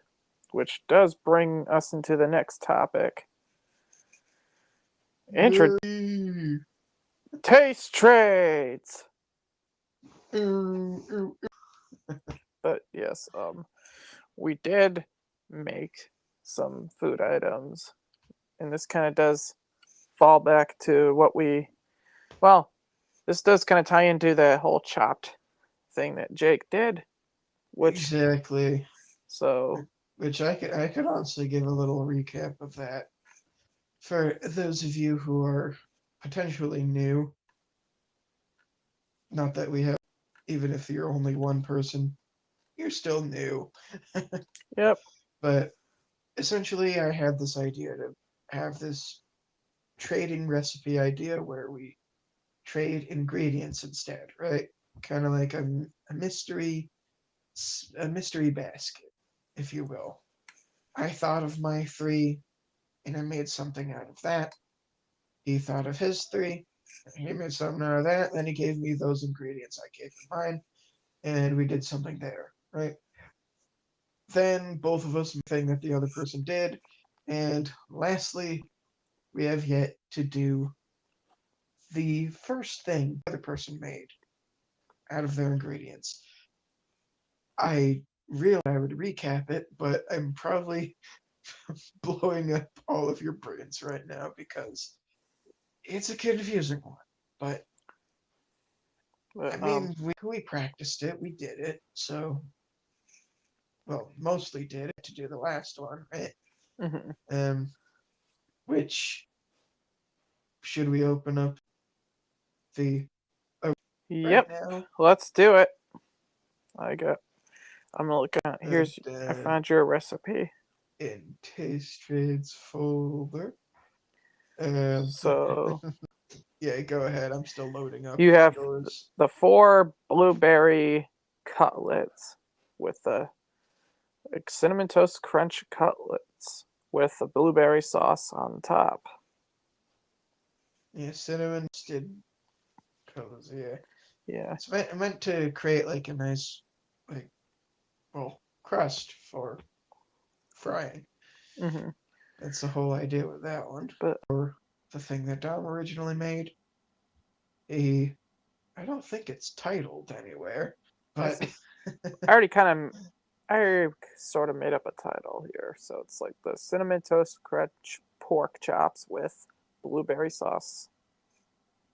which does bring us into the next topic. very. Taste trades. Ooh. But yes, we did make some food items, and this kind of does fall back to what well, this does kind of tie into the whole chopped thing that Jake did, which Exactly. so Which I could honestly give a little recap of that for those of you who are potentially new. Not that we have, even if you're only one person, you're still new. yep. But essentially, I had this idea to have this trading recipe idea where we trade ingredients instead, right? Kind of like a mystery a mystery basket, if you will. I thought of my three, and I made something out of that. He thought of his three, and he made something out of that. Then he gave me those ingredients. I gave him mine, and we did something there, right? Then both of us thing that the other person did, and lastly, we have yet to do the first thing the other person made out of their ingredients. I realized I would recap it, but I'm probably blowing up all of your brains right now because it's a confusing one. But I But, mean, we practiced it, we did it, so well, mostly did it to do the last one, right? mhm. Which should we open up the Yep. right now? Let's do it. I'm gonna look at And here's I then found your recipe. in taste trades folder. Um, So yeah, go ahead. I'm still loading up you have yours. the 4 blueberry cutlets with the cinnamon toast crunch cutlets with the blueberry sauce on top. Yeah, cinnamon did colors. Yeah, Yeah. it's meant to create like a nice, like, well, crust for frying. Hmm. That's the whole idea with that one. But Or the thing that Dom originally made. A, I don't think it's titled anywhere, but I sort of made up a title here. So it's like the cinnamon toast crunch pork chops with blueberry sauce.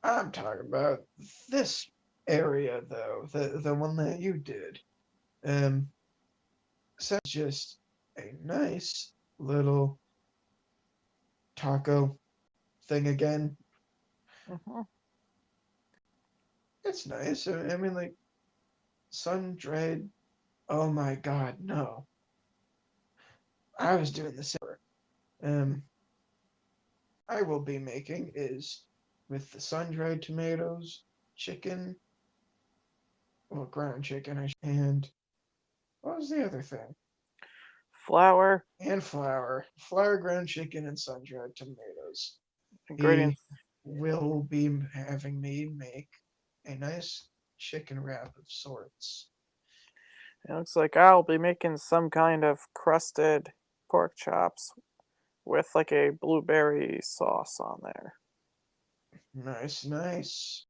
I'm talking about this area though, the one that you did. Um, so it's just a nice little taco thing again. Hmm. It's nice. I mean, like sun dried. Oh my God, no! I was doing the same. Um, I will be making is with the sun dried tomatoes, chicken, well, ground chicken, and what was the other thing? Flour, And flour, flour, ground chicken, and sun dried tomatoes. He ingredients. will be having me make a nice chicken wrap of sorts. It looks like I'll be making some kind of crusted pork chops with like a blueberry sauce on there. Nice, nice.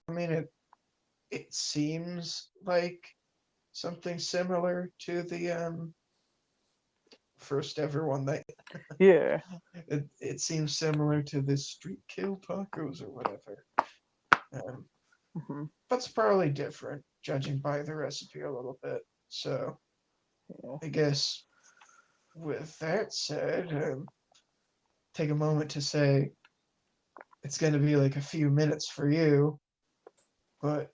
I mean, it seems like something similar to the first ever one that Yeah. it seems similar to the street kill tacos or whatever. Um, Hmm. but it's probably different, judging by the recipe a little bit. So Yeah. I guess with that said, take a moment to say it's going to be like a few minutes for you, but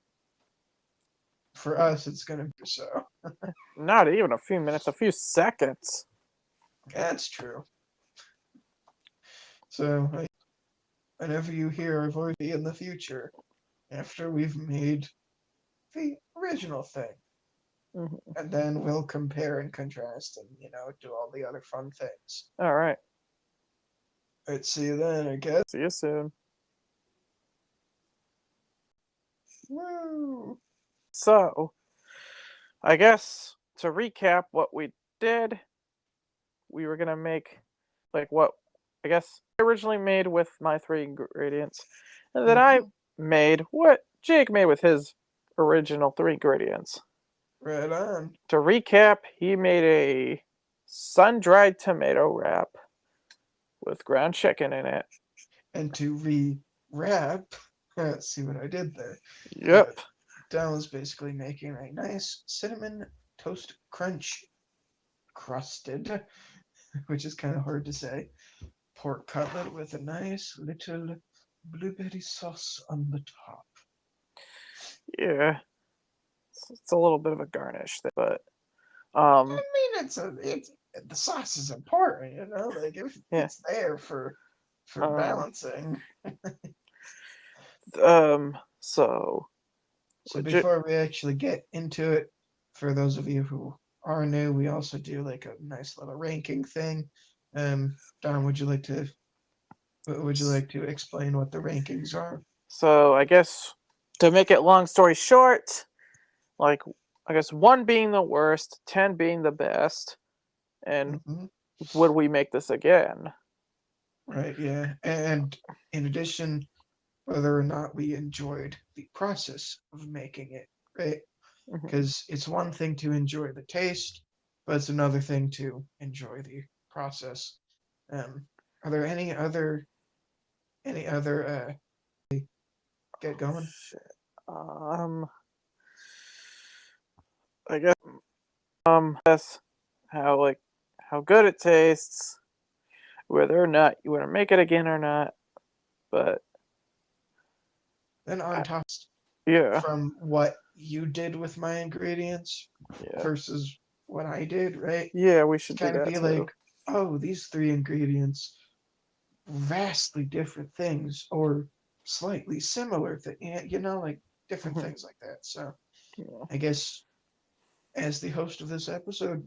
for us, it's going to be so. Not even a few minutes, a few seconds. That's true. So whenever you hear our voice in the future, after we've made the original thing. Mhm. And then we'll compare and contrast and, do all the other fun things. All right. All right, see you then, I guess. See you soon. Woo! So, I guess to recap what we did, we were gonna make like what I guess I originally made with my 3 ingredients, and then I Mhm. made what Jake made with his original 3 ingredients. Right on. To recap, he made a sun-dried tomato wrap with ground chicken in it. And to re-wrap, see what I did there. Yep. Don was basically making a nice cinnamon toast crunch crusted, which is kind of hard to say, pork cutlet with a nice little blueberry sauce on the top. Yeah. It's a little bit of a garnish, but I mean, it's the sauce is important, like if Yeah. it's there for balancing. So So legit. before we actually get into it, for those of you who are new, we also do like a nice little ranking thing. Don, would you like to explain what the rankings are? So I guess to make it long story short, like I guess 1 being the worst, 10 being the best, and Hmm. would we make this again? Right, yeah. And in addition, whether or not we enjoyed the process of making it, right? Mhm. Because it's one thing to enjoy the taste, but it's another thing to enjoy the process. Are there any other get going? Shit. I guess that's how good it tastes, whether or not you want to make it again or not. But Then on top, yeah, from what you did with my ingredients yeah, versus what I did, right? yeah, we should do Kind of that be too. like, oh, these 3 ingredients, vastly different things, or slightly similar like different Mhm. things like that. So Yeah. I guess as the host of this episode,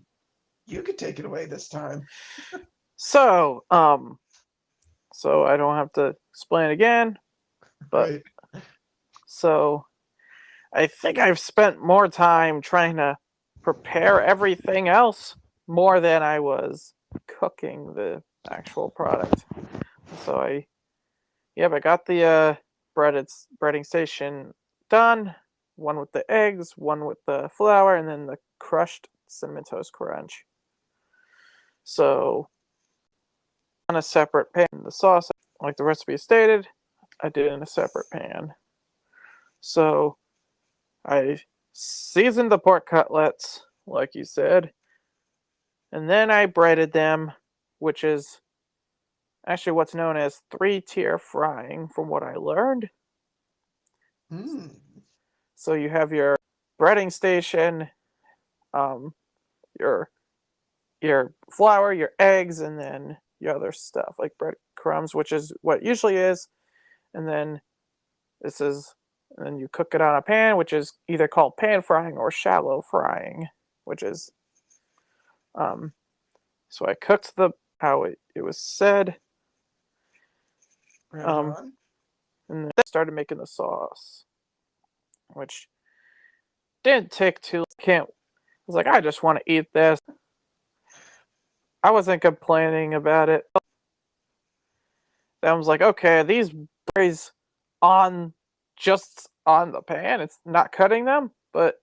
you could take it away this time. So so I don't have to explain again. But Right. so I think I've spent more time trying to prepare everything else more than I was cooking the actual product. So I got the breading station done. One with the eggs, one with the flour, and then the crushed cinnamon toast crunch. So on a separate pan, the sauce, like the recipe stated, I did it in a separate pan. So I seasoned the pork cutlets, like you said, and then I breaded them, which is actually what's known as 3-tier frying, from what I learned. Hmm. So you have your breading station, um, your flour, your eggs, and then your other stuff like breadcrumbs, which is what it usually is, and then this is, and then you cook it on a pan, which is either called pan frying or shallow frying, which is so I cooked how it was said, Right um, on. and then I started making the sauce, which didn't take too. Can't. I was like, I just want to eat this. I wasn't complaining about it. Then I was like, okay, these berries on just on the pan. It's not cutting them, but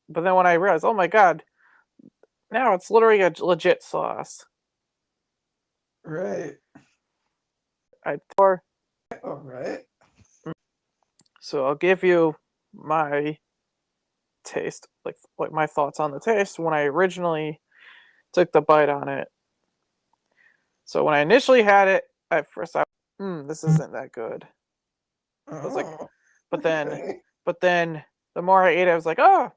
then when I realized, oh my god, now it's literally a legit sauce. Right. I pour. All right. So I'll give you my taste, like my thoughts on the taste when I originally took the bite on it. So when I initially had it, at first this isn't that good. I was like, Oh. but then, Okay. the more I ate, I was like, oh,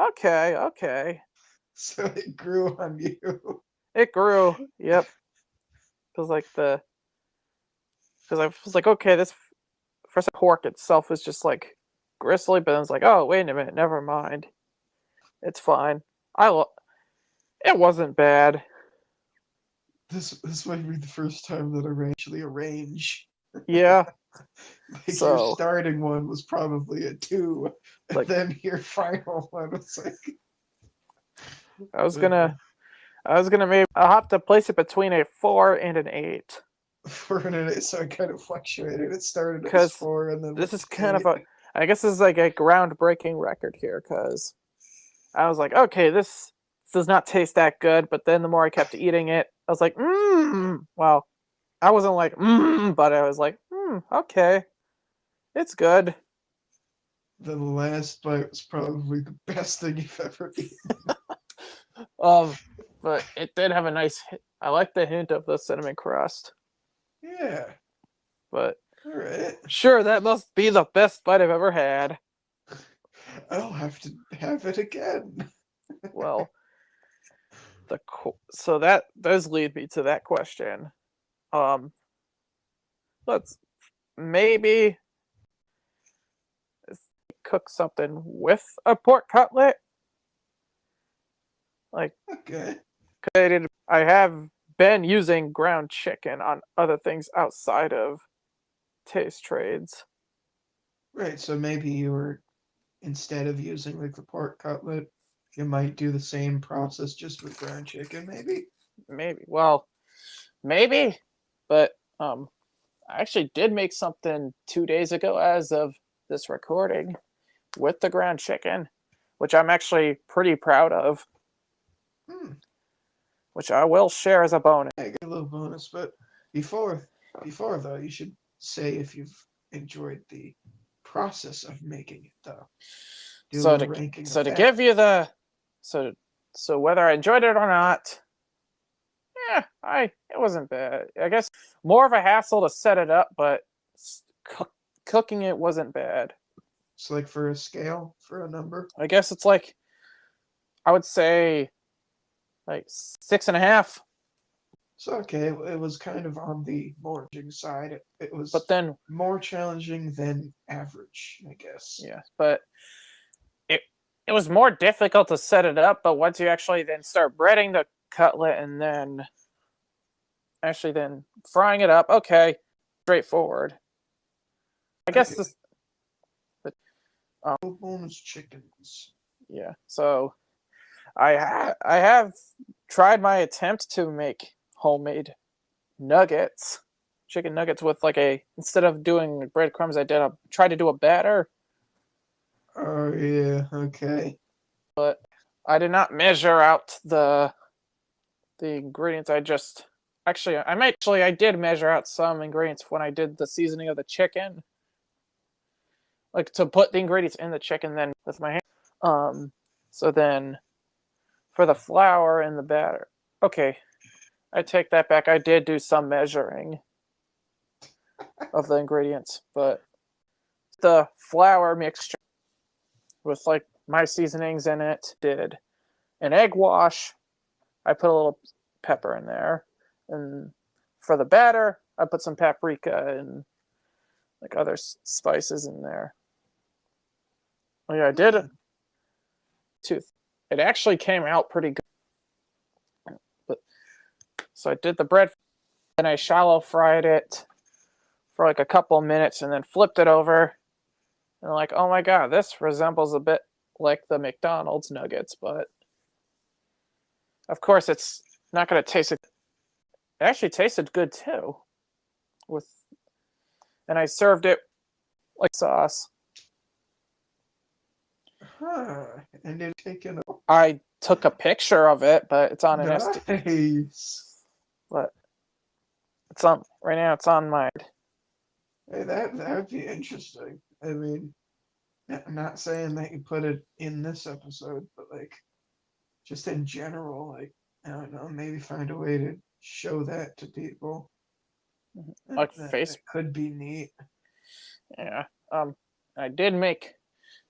okay, okay. So it grew on you. It grew. Yep. Because I was like, okay, this first pork itself is just like gristly, but then it's like, oh, wait a minute, never mind. It's fine. It wasn't bad. This might be the first time that I actually arrange. Yeah. Like your So, starting one was probably a 2, and like, then your final one was like I was gonna maybe I'll have to place it between a 4 and an 8. 4 and an 8, so it kind of fluctuated. It started as Because 4 and then this went is to kind 8. of I guess this is like a groundbreaking record here, because I was like, okay, this does not taste that good, but then the more I kept eating it, I was like, well, I wasn't like, but I was like, okay, it's good. The last bite was probably the best thing you've ever eaten. But it did have a nice, I like the hint of the cinnamon crust, Yeah, but alright. sure, that must be the best bite I've ever had. I'll have to have it again. Well, so that does lead me to that question. Let's maybe cook something with a pork cutlet. Like, Okay. I have been using ground chicken on other things outside of taste trades. Right, so maybe you were, instead of using like the pork cutlet, you might do the same process just with ground chicken, maybe? Maybe, but I actually did make something 2 days ago as of this recording with the ground chicken, which I'm actually pretty proud of, which I will share as a bonus. I got a little bonus, but before though, you should say if you've enjoyed the process of making it though. Do a So little to ranking so of to that. give you the so whether I enjoyed it or not, it wasn't bad. I guess more of a hassle to set it up, but cooking it wasn't bad. It's like for a scale, for a number. I guess it's like, I would say, like 6.5. So okay, it was kind of on the more challenging side. It was But then, more challenging than average, I guess. yeah, but it was more difficult to set it up. But once you actually then start breading the cutlet and then actually then frying it up, okay, straightforward. I guess Okay. this, Bonus chickens. yeah. So I have tried my attempt to make homemade nuggets, chicken nuggets with like instead of doing breadcrumbs, I tried to do a batter, Oh yeah, okay. but I did not measure out the ingredients. I did measure out some ingredients when I did the seasoning of the chicken, like to put the ingredients in the chicken then with my hand. So then for the flour and the batter, okay, I take that back. I did do some measuring of the ingredients, but the flour mixture with like my seasonings in it, did an egg wash. I put a little pepper in there, and for the batter, I put some paprika and like other spices in there. Oh yeah, I did it. It actually came out pretty good. But so I did the bread, and I shallow fried it for like a couple minutes, and then flipped it over. And I'm like, oh my god, this resembles a bit like the McDonald's nuggets, but of course it's not going to taste it. It actually tasted good too. And I served it like sauce. Huh. And you're taking I took a picture of it, but it's on an SD. nice. But it's on right now. It's on my. Hey, that would be interesting. I mean, I'm not saying that you put it in this episode, but like, just in general, like, I don't know, maybe find a way to show that to people. Like That could be neat. Yeah. I did make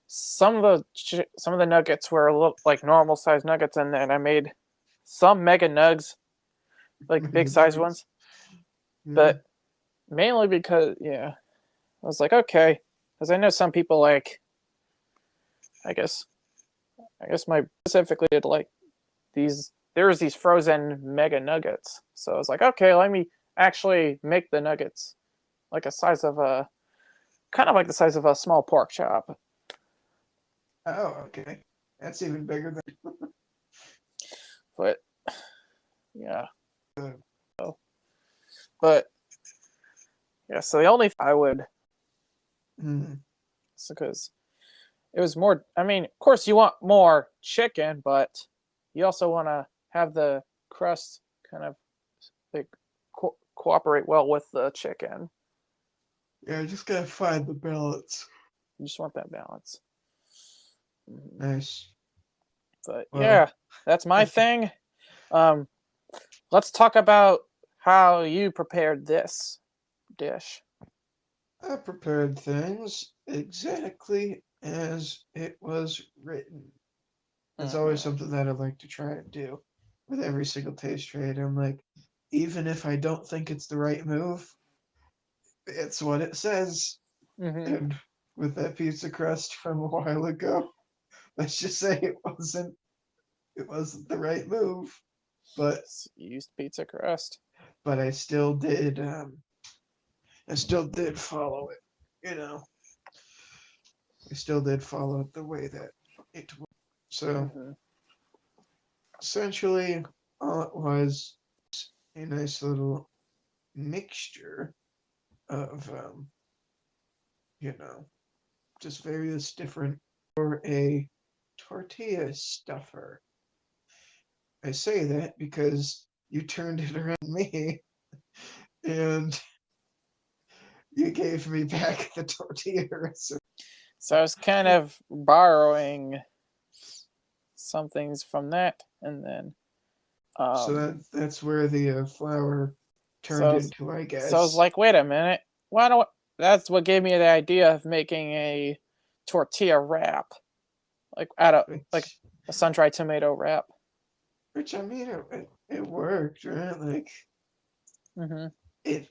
some of the nuggets were a little like normal size nuggets, and then I made some mega nugs, like big size ones. Yeah. But mainly because I was like, okay, because I know some people like I guess my specifically did like these. There was these frozen mega nuggets, so I was like, okay, let me actually make the nuggets like a size of a kind of like the size of a small pork chop. Oh, okay. That's even bigger than. But yeah, Uh, but yeah. So the only I would hmm. because it was more. I mean, of course, you want more chicken, but you also want to have the crust kind of like cooperate well with the chicken. Yeah, I just gotta find the balance. You just want that balance. Nice. But Well, yeah, that's my thing. Um, let's talk about how you prepared this dish. I prepared things exactly as it was written. It's always Mhm. something that I like to try and do with every single taste trade. I'm like, even if I don't think it's the right move, it's what it says. Mhm. And with that pizza crust from a while ago, let's just say it wasn't the right move. But Used pizza crust. but I still did follow it. You know, I still did follow it the way that it was. So Mhm. essentially, all it was a nice little mixture of, you know, just various different for a tortilla stuffer. I say that because you turned it around me and you gave me back the tortilla recipe. So I was kind of borrowing some things from that, and then So that's where the flour so turned into, I so I was guess. like, wait a minute, why don't? That's what gave me the idea of making a tortilla wrap, like out of like Which, a sun-dried tomato wrap. which I mean, it worked, right? Like Mm-hmm. it,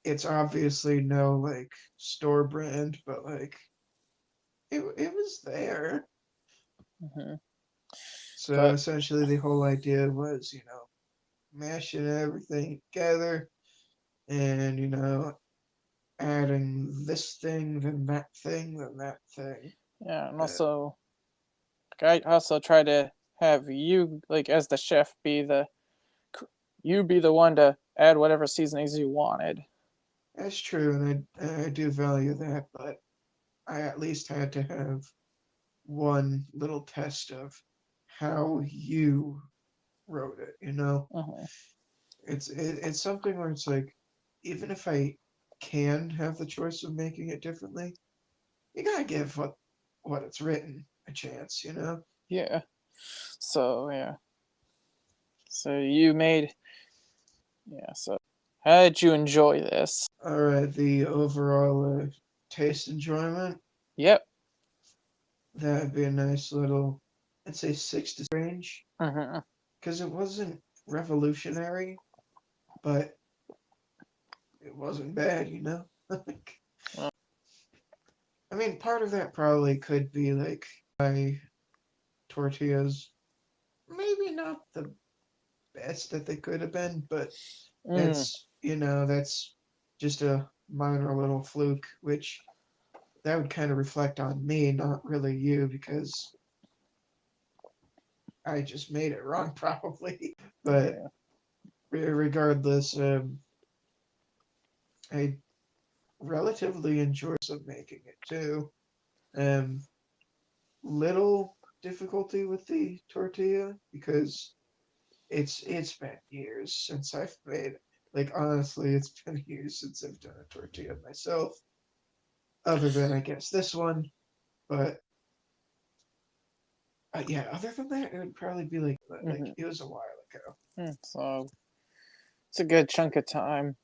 it's obviously no like store brand, but like it was there. Mm-hmm. So But essentially, the whole idea was, mashing everything together and, adding this thing, then that thing, then that thing. yeah, and Uh, also like, I also try to have you like as the chef you be the one to add whatever seasonings you wanted. that's true, and I do value that, but I at least had to have one little test of how you wrote it, you know? Mm-hmm. It's something where it's like, even if I can have the choice of making it differently, you gotta give what it's written a chance, you know? Yeah. So yeah. So you made yeah. So how did you enjoy this? All right, the overall taste enjoyment, Yep. that'd be a nice little, I'd say 6 to range, Mm-hmm. because it wasn't revolutionary, but it wasn't bad, you know? Like, I mean, part of that probably could be like my tortillas, maybe not the best that they could have been, but Mm. that's just a minor little fluke, which that would kind of reflect on me, not really you, because I just made it wrong, probably. But Yeah. regardless, I relatively enjoy some making it too. Um, little difficulty with the tortilla because it's been years since I've made. Like honestly, it's been years since I've done a tortilla myself. Other than I guess this one, but yeah. Other than that, it would probably be like Mm-hmm. it was a while ago. So it's a good chunk of time.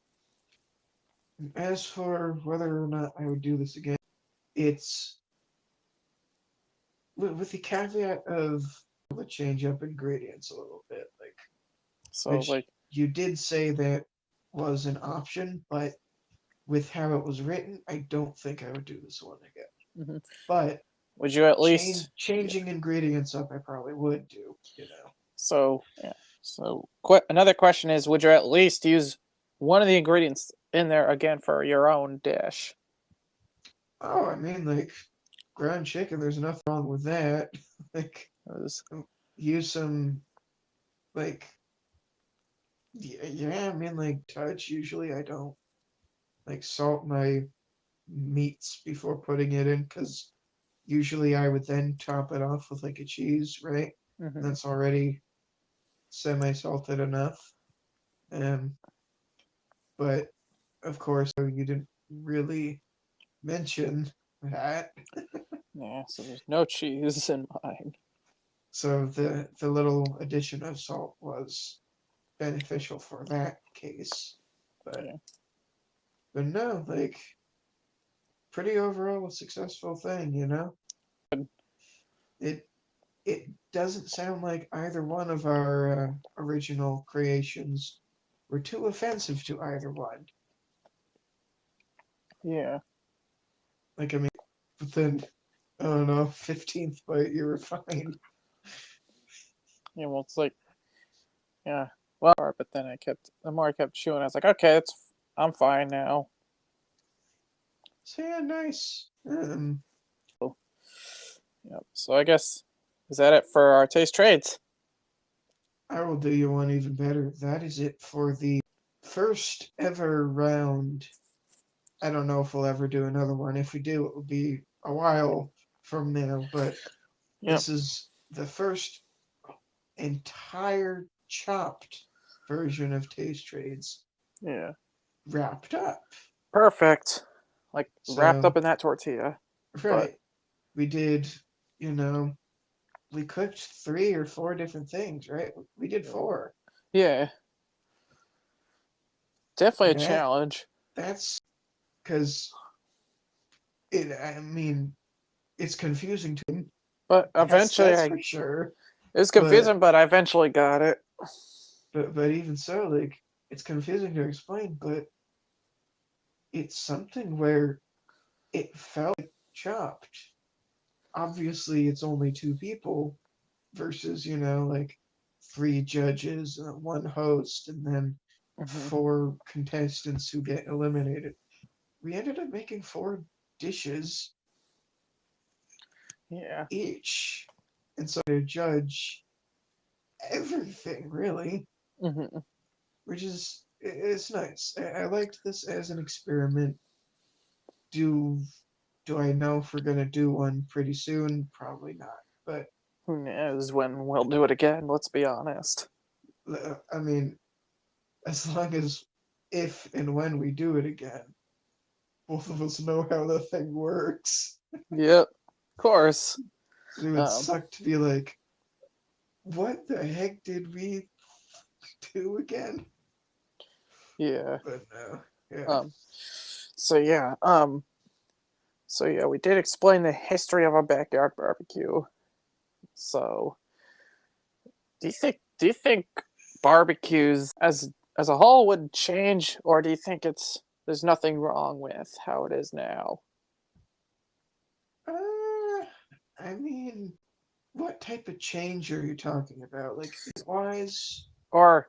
As for whether or not I would do this again, it's with the caveat of to change up ingredients a little bit, like So which like you did say that was an option, but with how it was written, I don't think I would do this one again. mhm. But would you at least changing ingredients up, I probably would do. So yeah. So another question is, would you at least use one of the ingredients in there again for your own dish? Oh, I mean, like ground chicken. There's nothing wrong with that. Like, use some, like, yeah. I mean, like touch. Usually, I don't like salt my meats before putting it in because usually I would then top it off with like a cheese, right? Mm-hmm. That's already semi-salted enough. Um, but of course, you didn't really mention that. Yeah, so there's no cheese in mine. So the little addition of salt was beneficial for that case. But Yeah. but no, like pretty overall a successful thing, It it doesn't sound like either one of our original creations were too offensive to either one. Yeah. Like, I mean, but then, I don't know, 15th bite, you were fine. Yeah, well, it's like, yeah, well, but then the more I kept chewing, I was like, okay, I'm fine now. So yeah, nice. Yep. So I guess, is that it for our taste trades? I will do you one even better. That is it for the first ever round. I don't know if we'll ever do another one. If we do, it will be a while from now, but Yep. this is the first entire chopped version of Taste Trades Yeah. wrapped up. Perfect. Like, wrapped So, up in that tortilla. right, we did, you know, we cooked 3 or 4 different things, right? We did 4. Yeah. Definitely a And challenge. that's because I mean, it's confusing to me. But eventually, That's for sure. it was confusing, but I eventually got it. But even so, like it's confusing to explain, but it's something where it felt like chopped. Obviously, it's only 2 people versus like 3 judges, 1 host, and then Mm-hmm. 4 contestants who get eliminated. We ended up making 4 dishes Yeah. each, and so to judge everything really, Mm-hmm. which is it's nice. I liked this as an experiment. Do do I know if we're gonna do one pretty soon? Probably not. But Who knows when we'll do it again, let's be honest. I mean, as long as if and when we do it again, both of us know how the thing works. Yep. Of course. It would suck to be like, what the heck did we do again? Yeah. But no, yeah. So yeah, we did explain the history of a backyard barbecue. So, do you think barbecues as a whole would change, or do you think there's nothing wrong with how it is now? I mean, what type of change are you talking about? Like wise? Or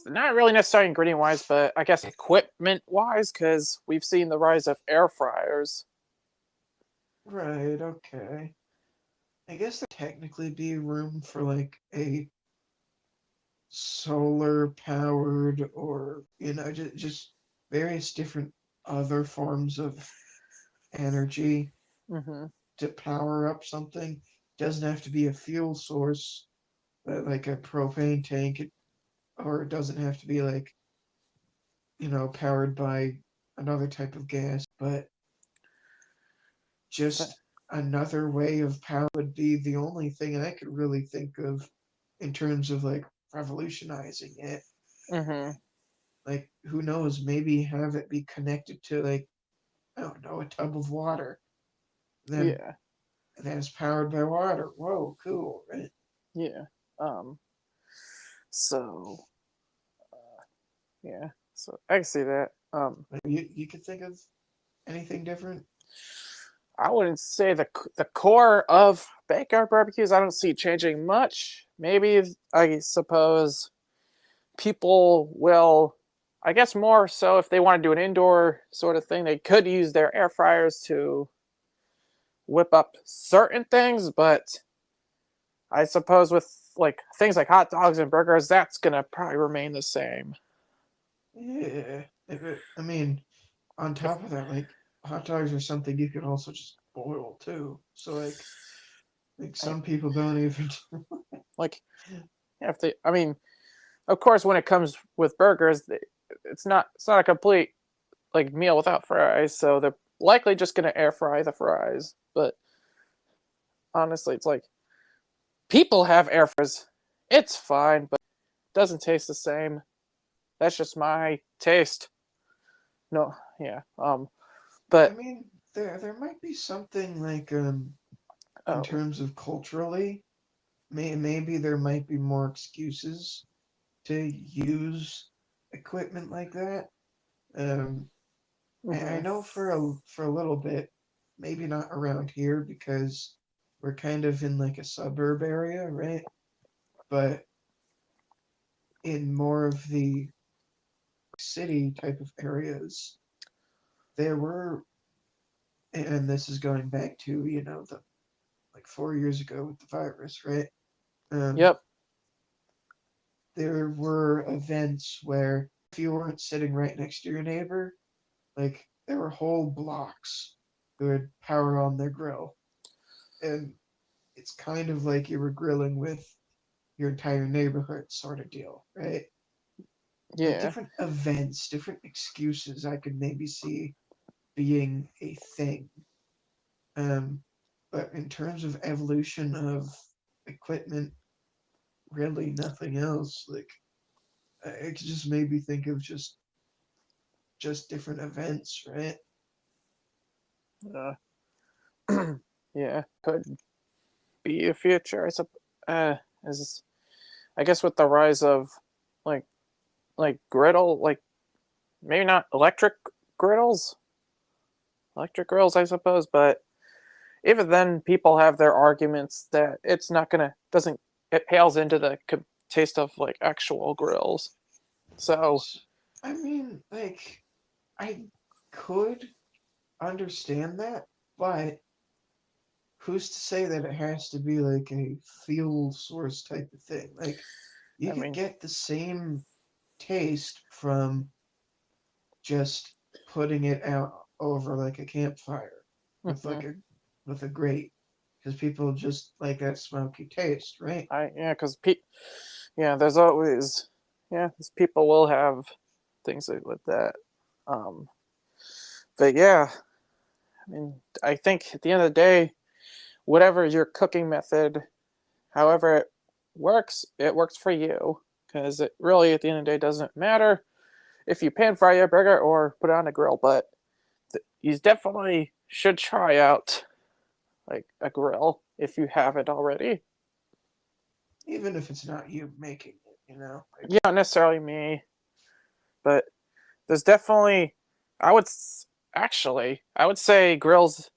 not really necessarily ingredient wise, but I guess equipment wise, because we've seen the rise of air fryers. Right, okay. I guess there technically be room for like a solar powered or just various different other forms of energy Mm-hmm. to power up something. Doesn't have to be a fuel source, like a propane tank, or it doesn't have to be like powered by another type of gas, but So, just another way of power would be the only thing I could really think of in terms of like revolutionizing it. mm-hmm. Like, who knows? Maybe have it be connected to like I don't know a tub of water. Then Yeah. then it's powered by water. Whoa, cool, right? Yeah. Um. So yeah. So I can see that. Like, you could think of anything different. I wouldn't say the core of backyard barbecues. I don't see changing much. Maybe I suppose people will. I guess more so if they want to do an indoor sort of thing, they could use their air fryers to whip up certain things. But I suppose with like things like hot dogs and burgers, that's gonna probably remain the same. Yeah. I mean, on top of that, like hot dogs are something you can also just boil too. So like I, some people don't even. like if they, I mean, of course, when it comes with burgers, it's not a complete like meal without fries, so they're likely just gonna air fry the fries. But honestly, it's like people have air fryers. It's fine, but it doesn't taste the same. That's just my taste. No, yeah. I But mean, there might be something like in oh, terms of culturally, maybe there might be more excuses to use equipment like that. Um, I mhm. know for a little bit, maybe not around here because we're kind of in like a suburb area, right? But in more of the city type of areas, there were, and this is going back to, the like 4 years ago with the virus, right? Um, Yep, there were events where if you weren't sitting right next to your neighbor, like there were whole blocks who would power on their grill. And it's kind of like you were grilling with your entire neighborhood sort of deal, right? Like yeah, different events, different excuses I could maybe see being a thing. Um, but in terms of evolution of equipment, really nothing else. Like it just made me think of just different events, right? uh, yeah, could be a future. Uh, as I guess with the rise of like griddle, like maybe not griddles, electric grills, I suppose, but even then, people have their arguments that it's not gonna doesn't it pales into the taste of like actual grills. So I mean, like I could understand that, but who's to say that it has to be like a fuel source type of thing? Like you I could mean, get the same taste from just putting it out over like a campfire with mhm. with a grate because people just like that smoky taste, right? Yeah, because yeah, there's always yeah, 'cause people will have things with that. Um, but yeah, I mean, I think at the end of the day, whatever your cooking method, however it works for you. Because it really, at the end of the day, doesn't matter if you pan fry your burger or put it on a grill. But you definitely should try out like a grill if you haven't already. Even if it's not you making it, you know? Yeah, not necessarily me, but there's definitely, I would actually, I would say grills,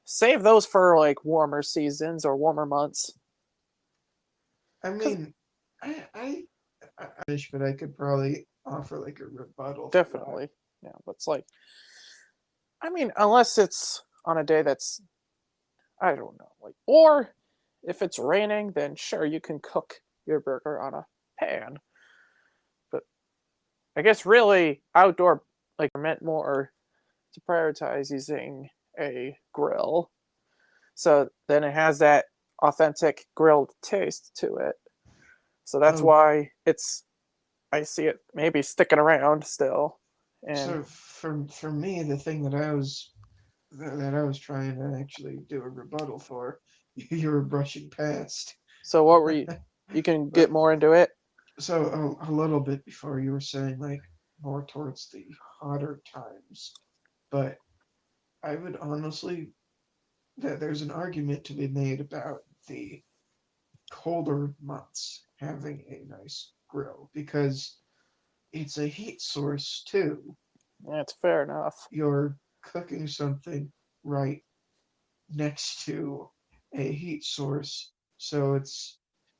save those for like warmer seasons or warmer months. I Because mean, I wish, but I could probably offer like a rebuttal for that. definitely, yeah, but it's like, I mean, unless it's on a day that's, I don't know, like, or if it's raining, then sure, you can cook your burger on a pan. But I guess really outdoor, like, meant more to prioritize using a grill. So then it has that authentic grilled taste to it. So that's Oh, why I see it maybe sticking around still. And so for me, the thing that I was trying to actually do a rebuttal for, you were brushing past. so what were you can get But more into it? so a little bit before you were saying like more towards the hotter times, but I would honestly that there's an argument to be made about the colder months having a nice grill because it's a heat source too. Yeah, it's fair enough. You're cooking something right next to a heat source. So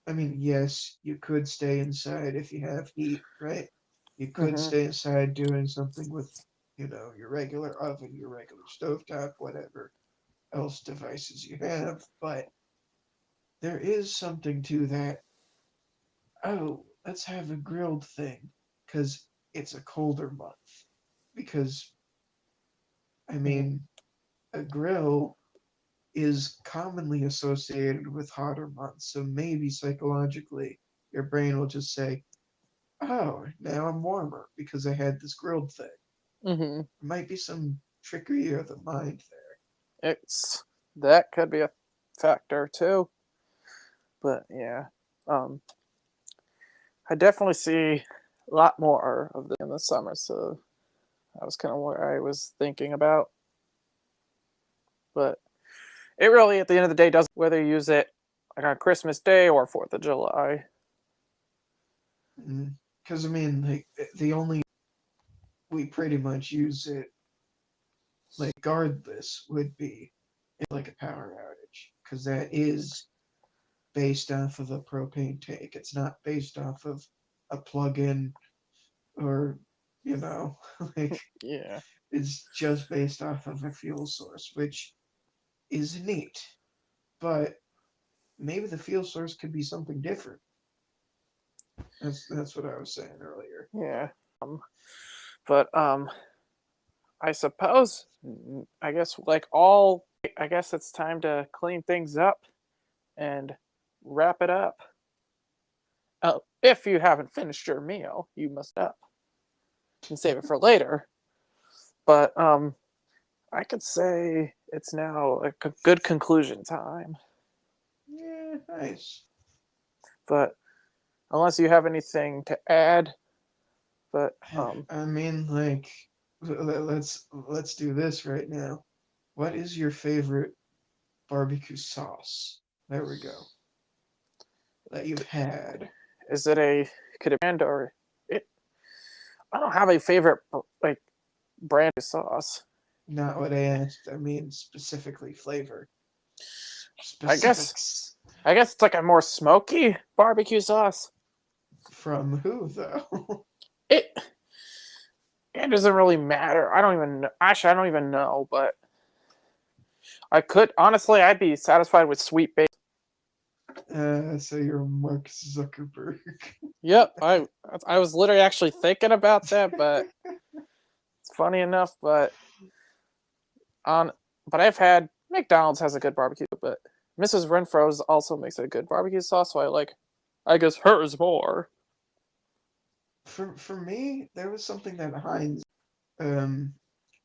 I mean, yes, you could stay inside if you have heat, right? You could Hmm. stay inside doing something with, your regular oven, your regular stovetop, whatever else devices you have. But there is something to that. Oh, let's have a grilled thing because it's a colder month. Because, I mean, a grill is commonly associated with hotter months. So maybe psychologically, your brain will just say, oh, now I'm warmer because I had this grilled thing. Hmm. There might be some trickery of the mind there. It's that could be a factor too. But yeah, um, I definitely see a lot more of this in the summer. So that was kind of what I was thinking about. But it really, at the end of the day, doesn't whether you use it like on Christmas Day or 4th of July. Because, I mean, like, we pretty much use it, like, regardless, would be like a power outage. Because that is based off of a propane tank. It's not based off of a plug-in or, like, Yeah, it's just based off of a fuel source, which is neat. But maybe the fuel source could be something different. That's what I was saying earlier. yeah. Um, but I suppose I guess I guess it's time to clean things up and wrap it up. If you haven't finished your meal, you must up and save it for later. But I could say it's now a good conclusion time. Yeah, nice. But unless you have anything to add, but I mean, like, let's do this right now. What is your favorite barbecue sauce? There we go. That you've had. is it a could it brand or it? I don't have a favorite like brand of sauce. Not what I asked. I mean specifically flavor. I guess Specifics. I guess it's like a more smoky barbecue sauce. From who though? It it doesn't really matter. I don't even know. Actually, I don't even know, but I could honestly, I'd be satisfied with sweet bacon. So you're Mark Zuckerberg. Yep, I was literally actually thinking about that, but it's funny enough. On but I've had McDonald's has a good barbecue, but Mrs. Renfro's also makes a good barbecue sauce, so I guess hers more. For me, there was something that Heinz um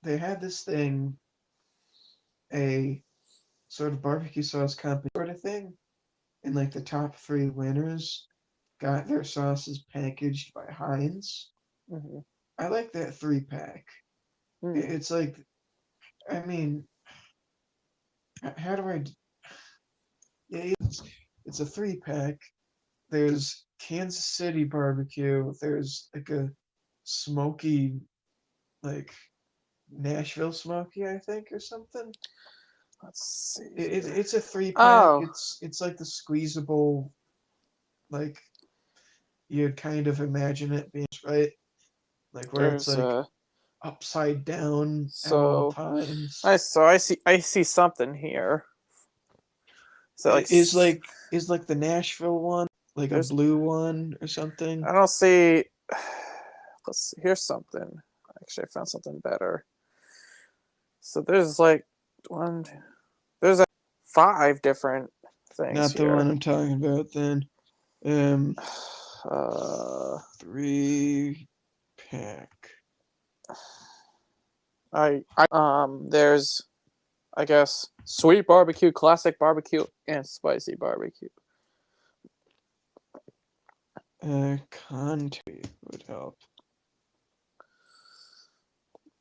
they had this thing, a sort of barbecue sauce company sort of thing, and like the top three winners got their sauces packaged by Heinz. Mm-hmm. I like that 3-pack. Mm. It's like, I mean, how do I? Yeah, it's a 3-pack. There's Kansas City barbecue. There's like a smoky, like Nashville smoky, I think, or something. Let's see here. It's a 3-pack. Oh, It's like the squeezable, like you'd kind of imagine it being right, like where it's there's like upside down at all so times. I see something here. So like Is like the Nashville one like a there's blue one or something? I don't see. Let's see, here's something. Actually, I found something better. So there's like one. There's like 5 different things Not the one here. I'm talking about then. Um, Uh, 3-pack. there's I guess sweet barbecue, classic barbecue, and spicy barbecue. Conte would help.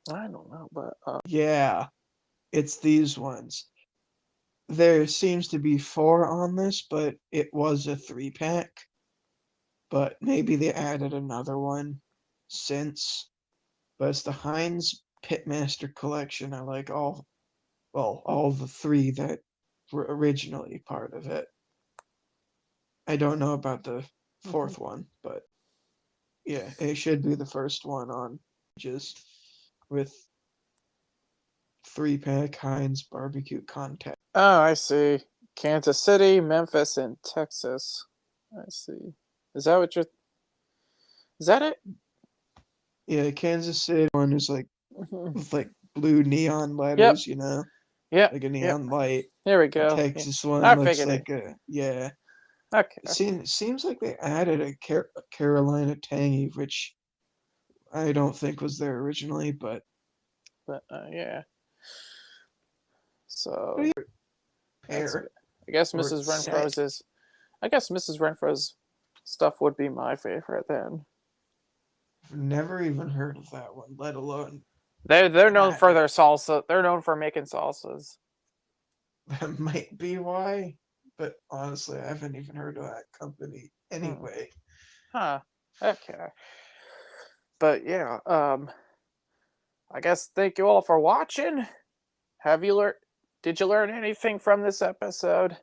I don't know, but Yeah, it's these ones. There seems to be 4 on this, but it was a 3-pack. But maybe they added another one since. But it's the Heinz Pitmaster collection. I like all well, all the three that were originally part of it. I don't know about the fourth one, but yeah, it should be the first one on just with 3-pack Heinz barbecue contact. Oh, I see. Kansas City, Memphis, and Texas. I see. Is that what you're? Is that it? Yeah, Kansas City one is like Mhm. with like blue neon letters, you know, Yep. like a Yep. neon light. Here we The go. Texas I one looks figured it. like a yeah. Okay. Seems like they added a Carolina Tangy, which I don't think was there originally, but But yeah. So yeah, that's pear it. I guess or Mrs. set. Renfro's is. I guess Mrs. Renfro's stuff would be my favorite then. I've never even heard of that one, let alone They're known had for it. their salsa. They're known for making salsas. That might be why, but honestly, I haven't even heard of that company anyway. Huh. Okay. But yeah, I guess thank you all for watching. Have you learned? Did you learn anything from this episode?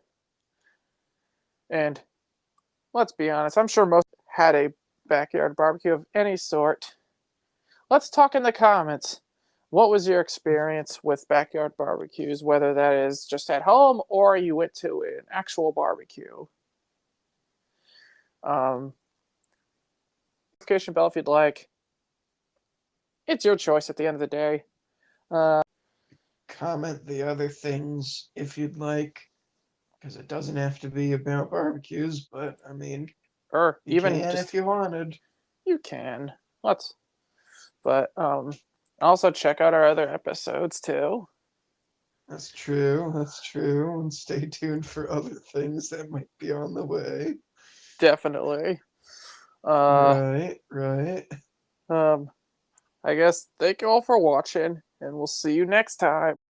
And let's be honest, I'm sure most had a backyard barbecue of any sort. Let's talk in the comments. What was your experience with backyard barbecues, whether that is just at home or you went to an actual barbecue? Notification bell if you'd like. It's your choice at the end of the day. Comment the other things if you'd like, because it doesn't have to be about barbecues, but I mean, Or you even can just if you wanted. you can. Let's. But also check out our other episodes too. That's true. That's true. And stay tuned for other things that might be on the way. Definitely. Right, right. I guess thank you all for watching, and we'll see you next time.